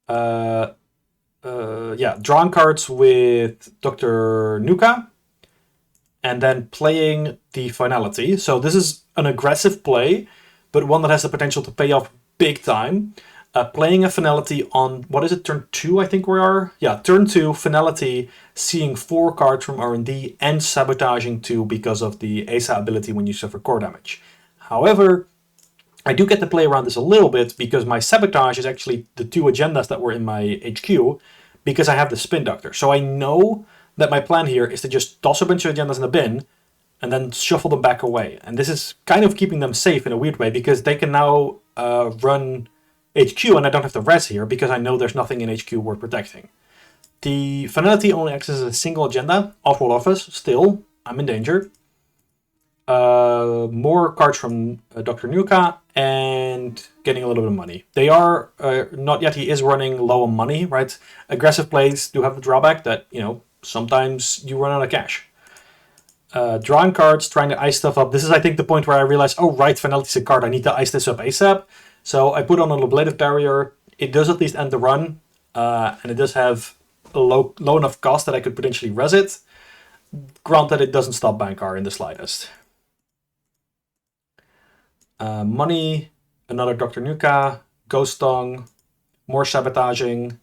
Yeah, drawing cards with Dr. Nuka. and then playing the finality. So this is an aggressive play, but one that has the potential to pay off big time. Playing a finality on, what is it, turn 2 I think we are? Yeah, turn 2, finality, seeing 4 cards from R&D and sabotaging 2 because of the ASA ability when you suffer core damage. However, I do get to play around this a little bit because my sabotage is actually the 2 agendas that were in my HQ because I have the Spin Doctor. So I know that my plan here is to just toss a bunch of agendas in the bin and then shuffle them back away. And this is kind of keeping them safe in a weird way because they can now run HQ and I don't have to res here because I know there's nothing in HQ worth protecting. The finality only accesses a single agenda, off-world office, still, I'm in danger. More cards from Dr. Nuka and getting a little bit of money. They are, not yet, he is running low on money, right? Aggressive plays do have the drawback that, you know, sometimes you run out of cash. Drawing cards, trying to ice stuff up. This is, I think, the point where I realized, oh, right, finality's a card, I need to ice this up ASAP. So I put on an ablative barrier. It does at least end the run, and it does have a low enough cost that I could potentially res it. Granted, it doesn't stop Bankar in the slightest. Money, another Dr. Nuka, Ghost Tongue, more sabotaging.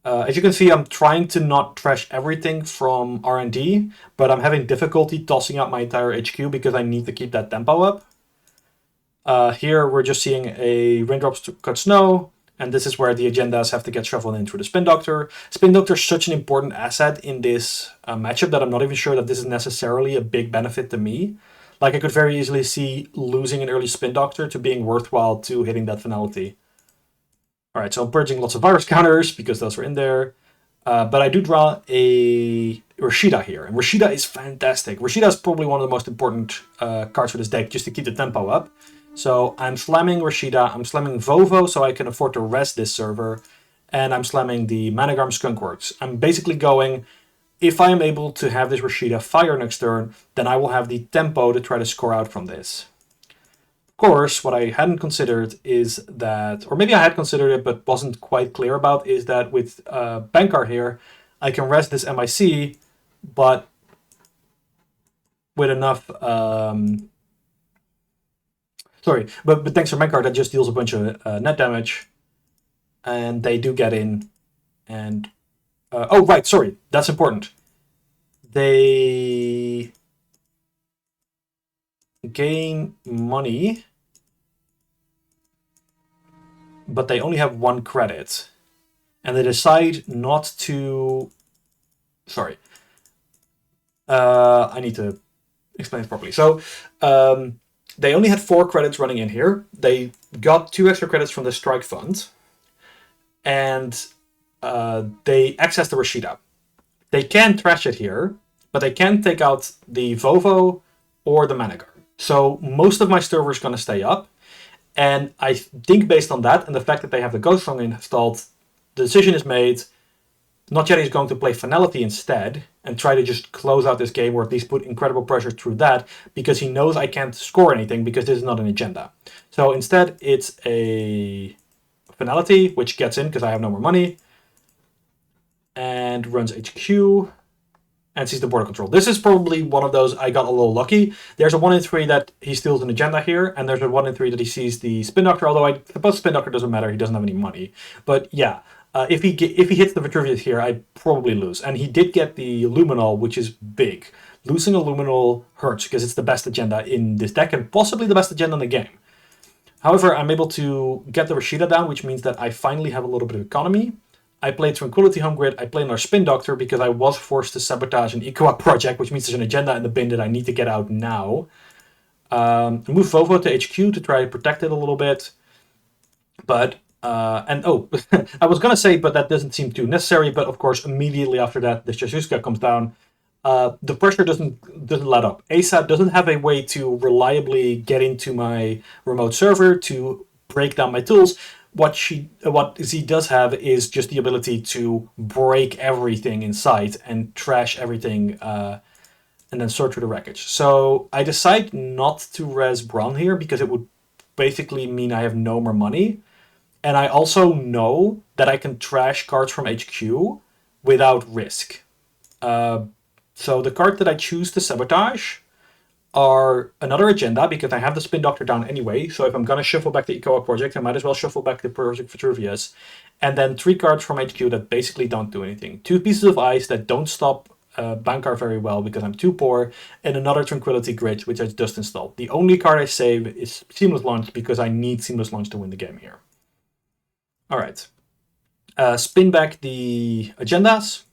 As you can see, I'm trying to not trash everything from R&D, but I'm having difficulty tossing out my entire HQ because I need to keep that tempo up. Here we're just seeing a Raindrops to Cut Snow, and this is where the agendas have to get shuffled in through the Spin Doctor. Spin Doctor is such an important asset in this matchup that I'm not even sure that this is necessarily a big benefit to me. Like, I could very easily see losing an early Spin Doctor to being worthwhile to hitting that finality. Alright, so I'm purging lots of virus counters because those were in there. But I do draw a Rashida here, and Rashida is fantastic. Rashida is probably one of the most important cards for this deck, just to keep the tempo up. So I'm slamming Rashida, I'm slamming Vovo so I can afford to rest this server, and I'm slamming the Managarm Skunkworks. I'm basically going, if I am able to have this Rashida fire next turn, then I will have the tempo to try to score out from this. Of course, what I hadn't considered is that, or maybe I had considered it but wasn't quite clear about, is that with Bankar here, I can rest this MIC, but with enough... but thanks for Bankar, that just deals a bunch of net damage, and they do get in, and... oh, right, sorry, that's important. They gain money, but they only have 1 credit. And they decide not to... Sorry. I need to explain it properly. So, they only had 4 credits running in here. They got 2 extra credits from the Strike Fund. And they access the Rashida. They can trash it here, but they can take out the Vovo or the Managar. So most of my server is going to stay up. And I think based on that and the fact that they have the Ghost Song installed, the decision is made. Not yet, he's going to play Finality instead and try to just close out this game, or at least put incredible pressure through that, because he knows I can't score anything because this is not an agenda. So instead, it's a Finality, which gets in because I have no more money, and runs HQ and sees the border control. This is probably one of those I got a little lucky. There's a 1 in 3 that he steals an agenda here, and there's a 1 in 3 that he sees the Spin Doctor, although I suppose Spin Doctor doesn't matter, he doesn't have any money. But yeah, if he hits the Vitruvius here, I probably lose. And he did get the Luminol, which is big. Losing a Luminol hurts because it's the best agenda in this deck and possibly the best agenda in the game. However, I'm able to get the Rashida down, which means that I finally have a little bit of economy. I played Tranquility Home Grid, I played another Spin Doctor because I was forced to sabotage an Ecoa project, which means there's an agenda in the bin that I need to get out now. Move Vovo to HQ to try to protect it a little bit. But, I was going to say, but that doesn't seem too necessary, but of course, immediately after that, the Shashuska comes down. The pressure doesn't let up. ASA doesn't have a way to reliably get into my remote server to break down my tools. What Z does have is just the ability to break everything in sight and trash everything and then sort through the wreckage. So I decide not to res Braun here because it would basically mean I have no more money. And I also know that I can trash cards from HQ without risk. So the card that I choose to sabotage are another agenda, because I have the Spin Doctor down anyway. So if I'm going to shuffle back the ECOA project, I might as well shuffle back the Project Vitruvius. And then 3 cards from HQ that basically don't do anything. 2 pieces of ice that don't stop Bankar very well because I'm too poor, and another Tranquility Grid, which I just installed. The only card I save is Seamless Launch because I need Seamless Launch to win the game here. Alright. Spin back the agendas.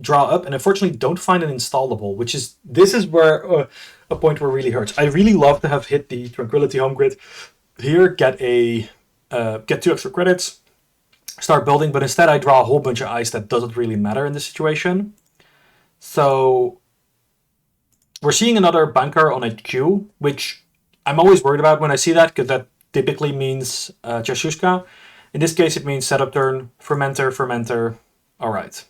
Draw up, and unfortunately don't find an installable, this is where a point where it really hurts. I really love to have hit the Tranquility Home Grid here, get 2 extra credits, start building, but instead I draw a whole bunch of ice that doesn't really matter in this situation. So we're seeing another Bankar on HQ, which I'm always worried about when I see that, because that typically means Jashushka. In this case it means setup turn, fermenter. Alright.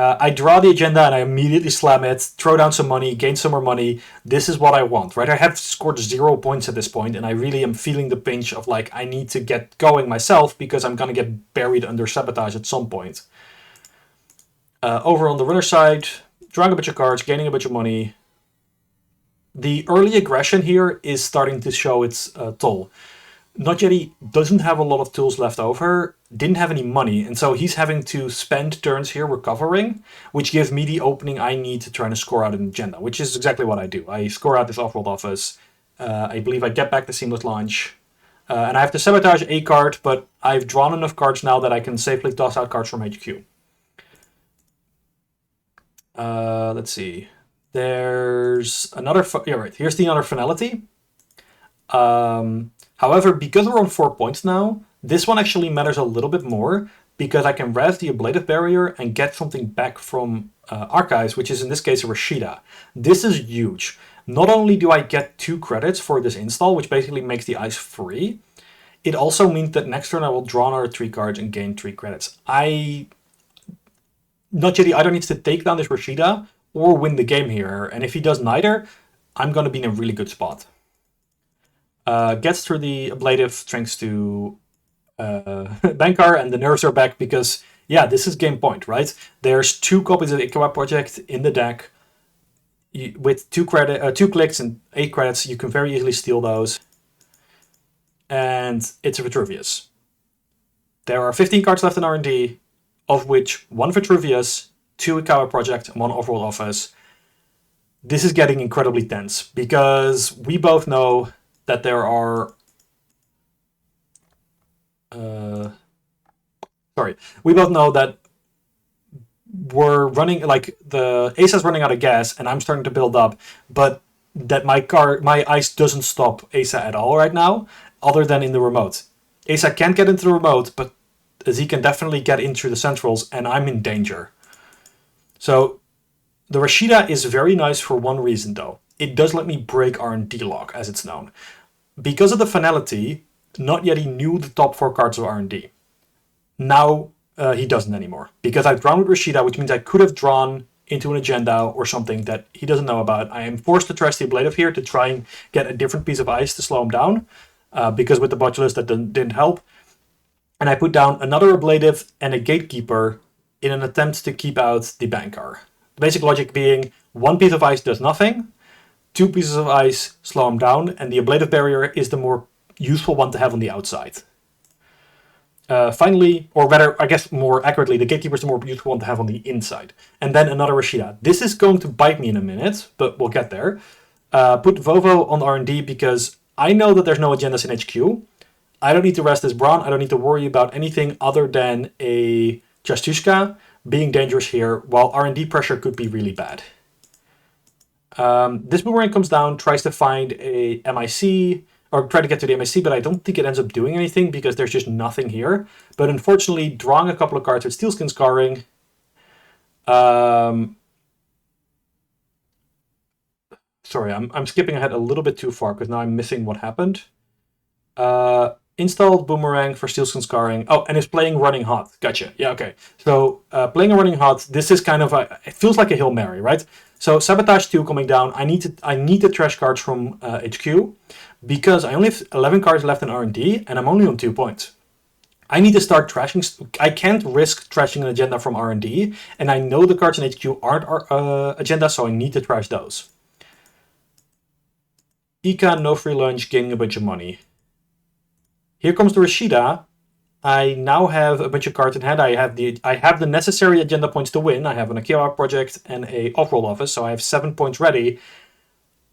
I draw the agenda and I immediately slam it, throw down some money, gain some more money. This is what I want, right? I have scored 0 points at this point, and I really am feeling the pinch of like, I need to get going myself because I'm going to get buried under sabotage at some point. Over on the runner side, drawing a bunch of cards, gaining a bunch of money. The early aggression here is starting to show its toll. Notjeti doesn't have a lot of tools left over, didn't have any money, and so he's having to spend turns here recovering, which gives me the opening I need to try to score out an agenda, which is exactly what I do. I score out this off-world office. I believe I get back the Seamless Launch. And I have to sabotage a card, but I've drawn enough cards now that I can safely toss out cards from HQ. Let's see. There's another... yeah, right. Here's the other finality. However, because we're on 4 points now, this one actually matters a little bit more, because I can rev the Ablative Barrier and get something back from Archives, which is in this case a Rashida. This is huge. Not only do I get 2 credits for this install, which basically makes the ice free, it also means that next turn I will draw another 3 cards and gain 3 credits. Notjeti either needs to take down this Rashida or win the game here, and if he does neither, I'm going to be in a really good spot. Gets through the Ablative thanks to Bankar, and the nerves are back because, yeah, this is game point, right? There's 2 copies of the ECOA project in the deck. With 2 clicks and 8 credits, you can very easily steal those. And it's a Vitruvius. There are 15 cards left in R&D, of which 1 Vitruvius, 2 ECOA project, and 1 Off-World Office. This is getting incredibly tense, because we both know that there are... we both know that we're running, like, the ASA's running out of gas, and I'm starting to build up, but that my ice doesn't stop ASA at all right now, other than in the remote. ASA can't get into the remote, but he can definitely get into the centrals, and I'm in danger. So, the Rashida is very nice for one reason, though. It does let me break R&D lock, as it's known. Because of the finality, Notjeti knew the top 4 cards of R&D. Now, he doesn't anymore. Because I've drawn with Rashida, which means I could have drawn into an agenda or something that he doesn't know about. I am forced to trash the Ablative here to try and get a different piece of ice to slow him down. Because with the Botulus that didn't help. And I put down another Ablative and a Gatekeeper in an attempt to keep out the Bankar. The basic logic being 1 piece of ice does nothing, 2 pieces of ice slow him down, and the Ablative Barrier is the more useful one to have on the outside. Finally, or rather, I guess more accurately, the Gatekeeper is the more useful one to have on the inside. And then another Rashida. This is going to bite me in a minute, but we'll get there. Put Vovo on R&D because I know that there's no agendas in HQ. I don't need to rest this Brawn. I don't need to worry about anything other than a Jastushka being dangerous here, while R&D pressure could be really bad. This Boomerang comes down, tries to find a MIC, or try to get to the MIC, but I don't think it ends up doing anything because there's just nothing here. But unfortunately, drawing a couple of cards with Steelskin Scarring. Sorry, I'm skipping ahead a little bit too far because now I'm missing what happened. Installed Boomerang for Steelskin Scarring. Oh, and it's playing Running Hot. Gotcha. Yeah, okay. So playing a Running Hot, this is kind of it feels like a Hail Mary, right? So Sabotage 2 coming down. I need the trash cards from HQ because I only have 11 cards left in R&D and I'm only on 2 points. I need to start trashing. I can't risk trashing an agenda from R&D, and I know the cards in HQ aren't agenda, so I need to trash those. Ika, no free lunch, gaining a bunch of money. Here comes the Rashida. I now have a bunch of cards in hand. I have the necessary agenda points to win. I have an Akiwa project and a off-roll office, so I have 7 points ready.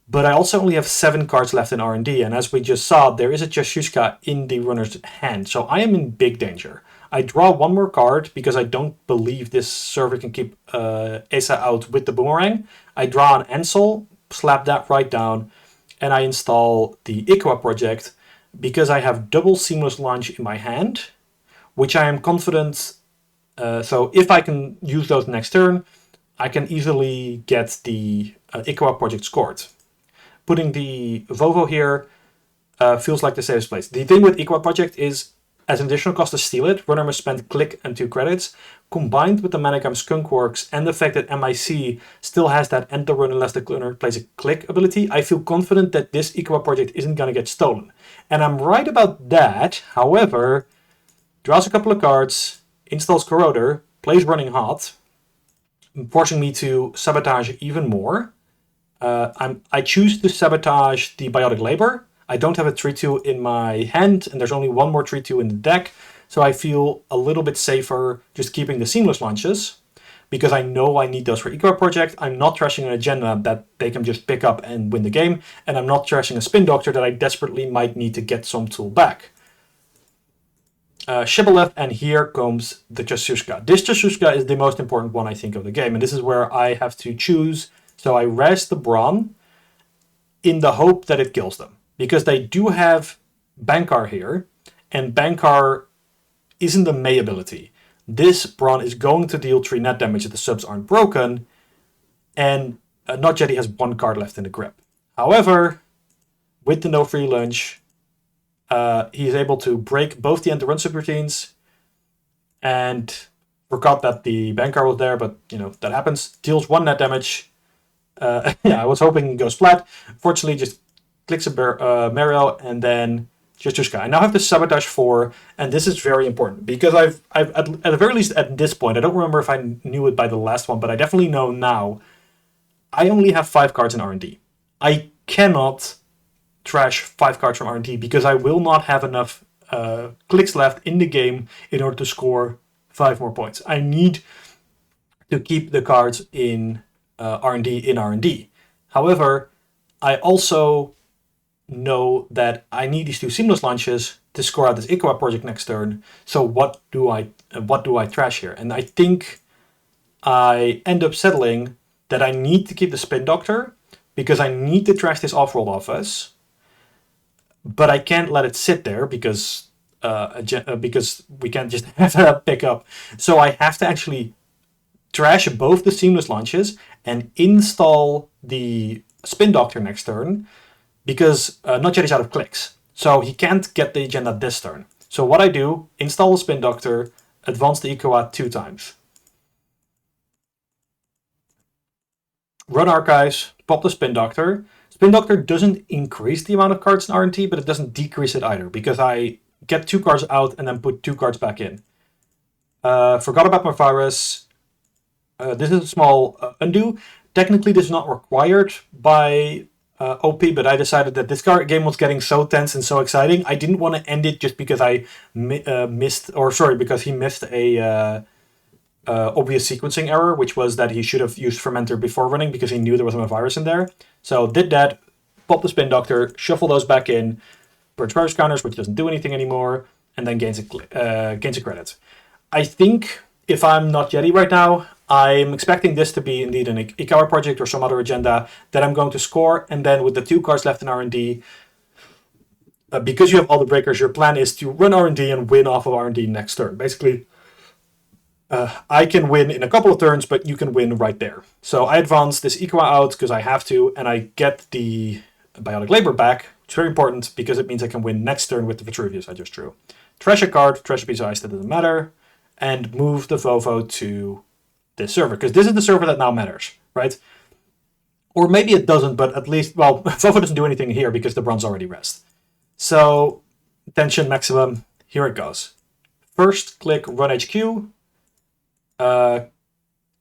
But I also only have 7 cards left in R&D, and as we just saw, there is a Chashushka in the runner's hand, so I am in big danger. I draw 1 more card because I don't believe this server can keep Asa out with the boomerang. I draw an Ansel, slap that right down, and I install the Ikwa project because I have double seamless launch in my hand, which I am confident. So if I can use those next turn, I can easily get the Ikwa project scored. Putting the Vovo here feels like the safest place. The thing with Ikwa project is, as an additional cost to steal it, runner must spend click and 2 credits. Combined with the Managam Skunkworks and the fact that MIC still has that end the run unless the runner plays a click ability, I feel confident that this Ikwa project isn't going to get stolen. And I'm right about that. However, draws a couple of cards, installs Corroder, plays Running Hot, forcing me to sabotage even more. I choose to sabotage the Biotic Labor. I don't have a 3-2 in my hand, and there's only 1 more 3-2 in the deck, so I feel a little bit safer just keeping the seamless launches, because I know I need those for Eco Project. I'm not trashing an agenda that they can just pick up and win the game, and I'm not trashing a Spin Doctor that I desperately might need to get some tool back. Shibboleth, and here comes the Chasushka. This Chasushka is the most important one, I think, of the game, and this is where I have to choose. So I res the Brawn in the hope that it kills them, because they do have Bankar here, and Bankar isn't a May ability. This Brawn is going to deal 3 net damage if the subs aren't broken, and Not Jetty has 1 card left in the grip. However, with the no free lunch, he is able to break both the end-to-run subroutines, and forgot that the Bankar was there, but that happens. Deals 1 net damage. I was hoping it goes flat. Fortunately, just clicks a Mario, and then Chashushka. I now have the Sabotage 4, and this is very important, because I've at the very least at this point, I don't remember if I knew it by the last one, but I definitely know now, I only have 5 cards in R&D. I cannot trash 5 cards from R&D, because I will not have enough clicks left in the game in order to score 5 more points. I need to keep the cards in R&D in R&D. However, I also know that I need these 2 seamless launches to score out this Ikwa project next turn. So what do I trash here? And I think I end up settling that I need to keep the Spin Doctor, because I need to trash this off-roll office, but I can't let it sit there because we can't just have that pick up. So I have to actually trash both the seamless launches and install the Spin Doctor next turn, because Not Yet is out of clicks. So he can't get the agenda this turn. So what I do, install the Spin Doctor, advance the Ecoat 2 times. Run Archives, pop the Spin Doctor. Spin Doctor doesn't increase the amount of cards in R&D, but it doesn't decrease it either, because I get 2 cards out and then put 2 cards back in. Forgot about my virus. This is a small undo. Technically, this is not required by OP, but I decided that this game was getting so tense and so exciting. I didn't want to end it just because I because he missed a obvious sequencing error, which was that he should have used Fermenter before running because he knew there was a virus in there. So did that, pop the Spin Doctor, shuffle those back in, purge virus counters, which doesn't do anything anymore, and then gains a credit. I think if I'm not Yeti right now, I'm expecting this to be indeed an Ikawa project or some other agenda that I'm going to score, and then with the 2 cards left in R&D, because you have all the breakers, your plan is to run R&D and win off of R&D next turn. Basically, I can win in a couple of turns, but you can win right there. So I advance this Ikawa out because I have to, and I get the Biotic Labor back. It's very important because it means I can win next turn with the Vitruvius I just drew. Trash a card, trash a piece of ice, that doesn't matter, and move the Vovo to this server, because this is the server that now matters, right? Or maybe it doesn't, but at least, well, Vovo doesn't do anything here because the bronze already rest. So, tension maximum, here it goes. first click Run HQ,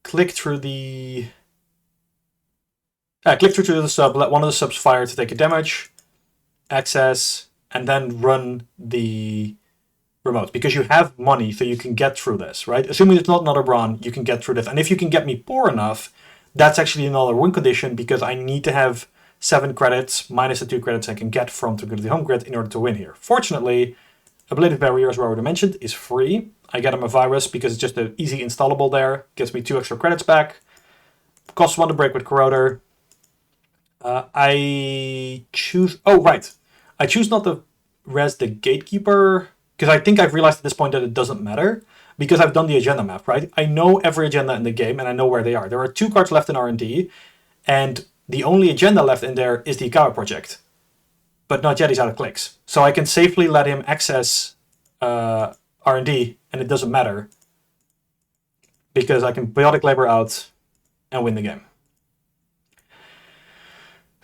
click through the sub, let one of the subs fire to take a damage, access, and then run the remote, because you have money, so you can get through this, right? Assuming it's not another brawn, you can get through this. And if you can get me poor enough, that's actually another win condition, because I need to have 7 credits minus the 2 credits I can get from To Go to the Home Grid in order to win here. Fortunately, Ablative Barrier, as I already mentioned, is free. I get him a virus because it's just an easy installable there. Gets me 2 extra credits back. Costs 1 to break with Corroder. I choose... Oh, right. I choose not to res the Gatekeeper, because I think I've realized at this point that it doesn't matter, because I've done the agenda map, right? I know every agenda in the game, and I know where they are. There are 2 cards left in R&D, and the only agenda left in there is the Ikawa project. But not yet, he's out of clicks. So I can safely let him access R&D, and it doesn't matter, because I can Biotic Labor out and win the game.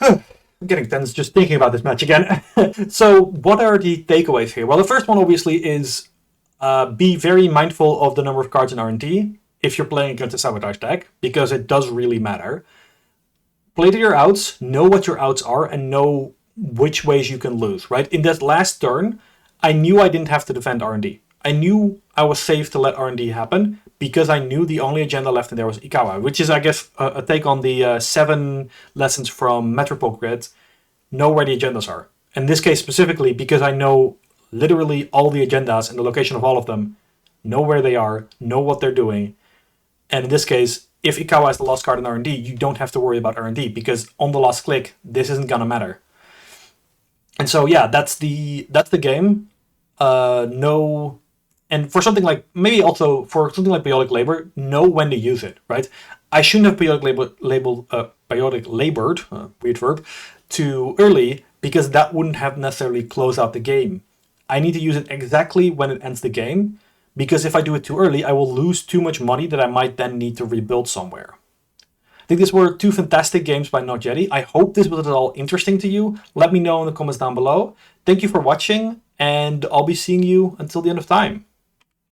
I'm getting tense just thinking about this match again. So what are the takeaways here? Well, the first one obviously is be very mindful of the number of cards in R&D if you're playing against a Sabotage deck, because it does really matter. Play to your outs, know what your outs are, and know which ways you can lose, right? In that last turn, I knew I didn't have to defend R&D. I knew I was safe to let R&D happen, because I knew the only agenda left in there was Ikawa, which is, I guess, a take on the 7 lessons from Metropole Grid. Know where the agendas are. In this case specifically, because I know literally all the agendas and the location of all of them, know where they are, know what they're doing. And in this case, if Ikawa is the last card in R&D, you don't have to worry about R&D, because on the last click, this isn't gonna matter. And so yeah, that's the game. And for something like, maybe also for something like Biotic Labor, know when to use it, right? I shouldn't have Biotic Labored, weird verb, too early, because that wouldn't have necessarily closed out the game. I need to use it exactly when it ends the game, because if I do it too early, I will lose too much money that I might then need to rebuild somewhere. I think these were 2 fantastic games by Not Jetty. I hope this was at all interesting to you. Let me know in the comments down below. Thank you for watching, and I'll be seeing you until the end of time.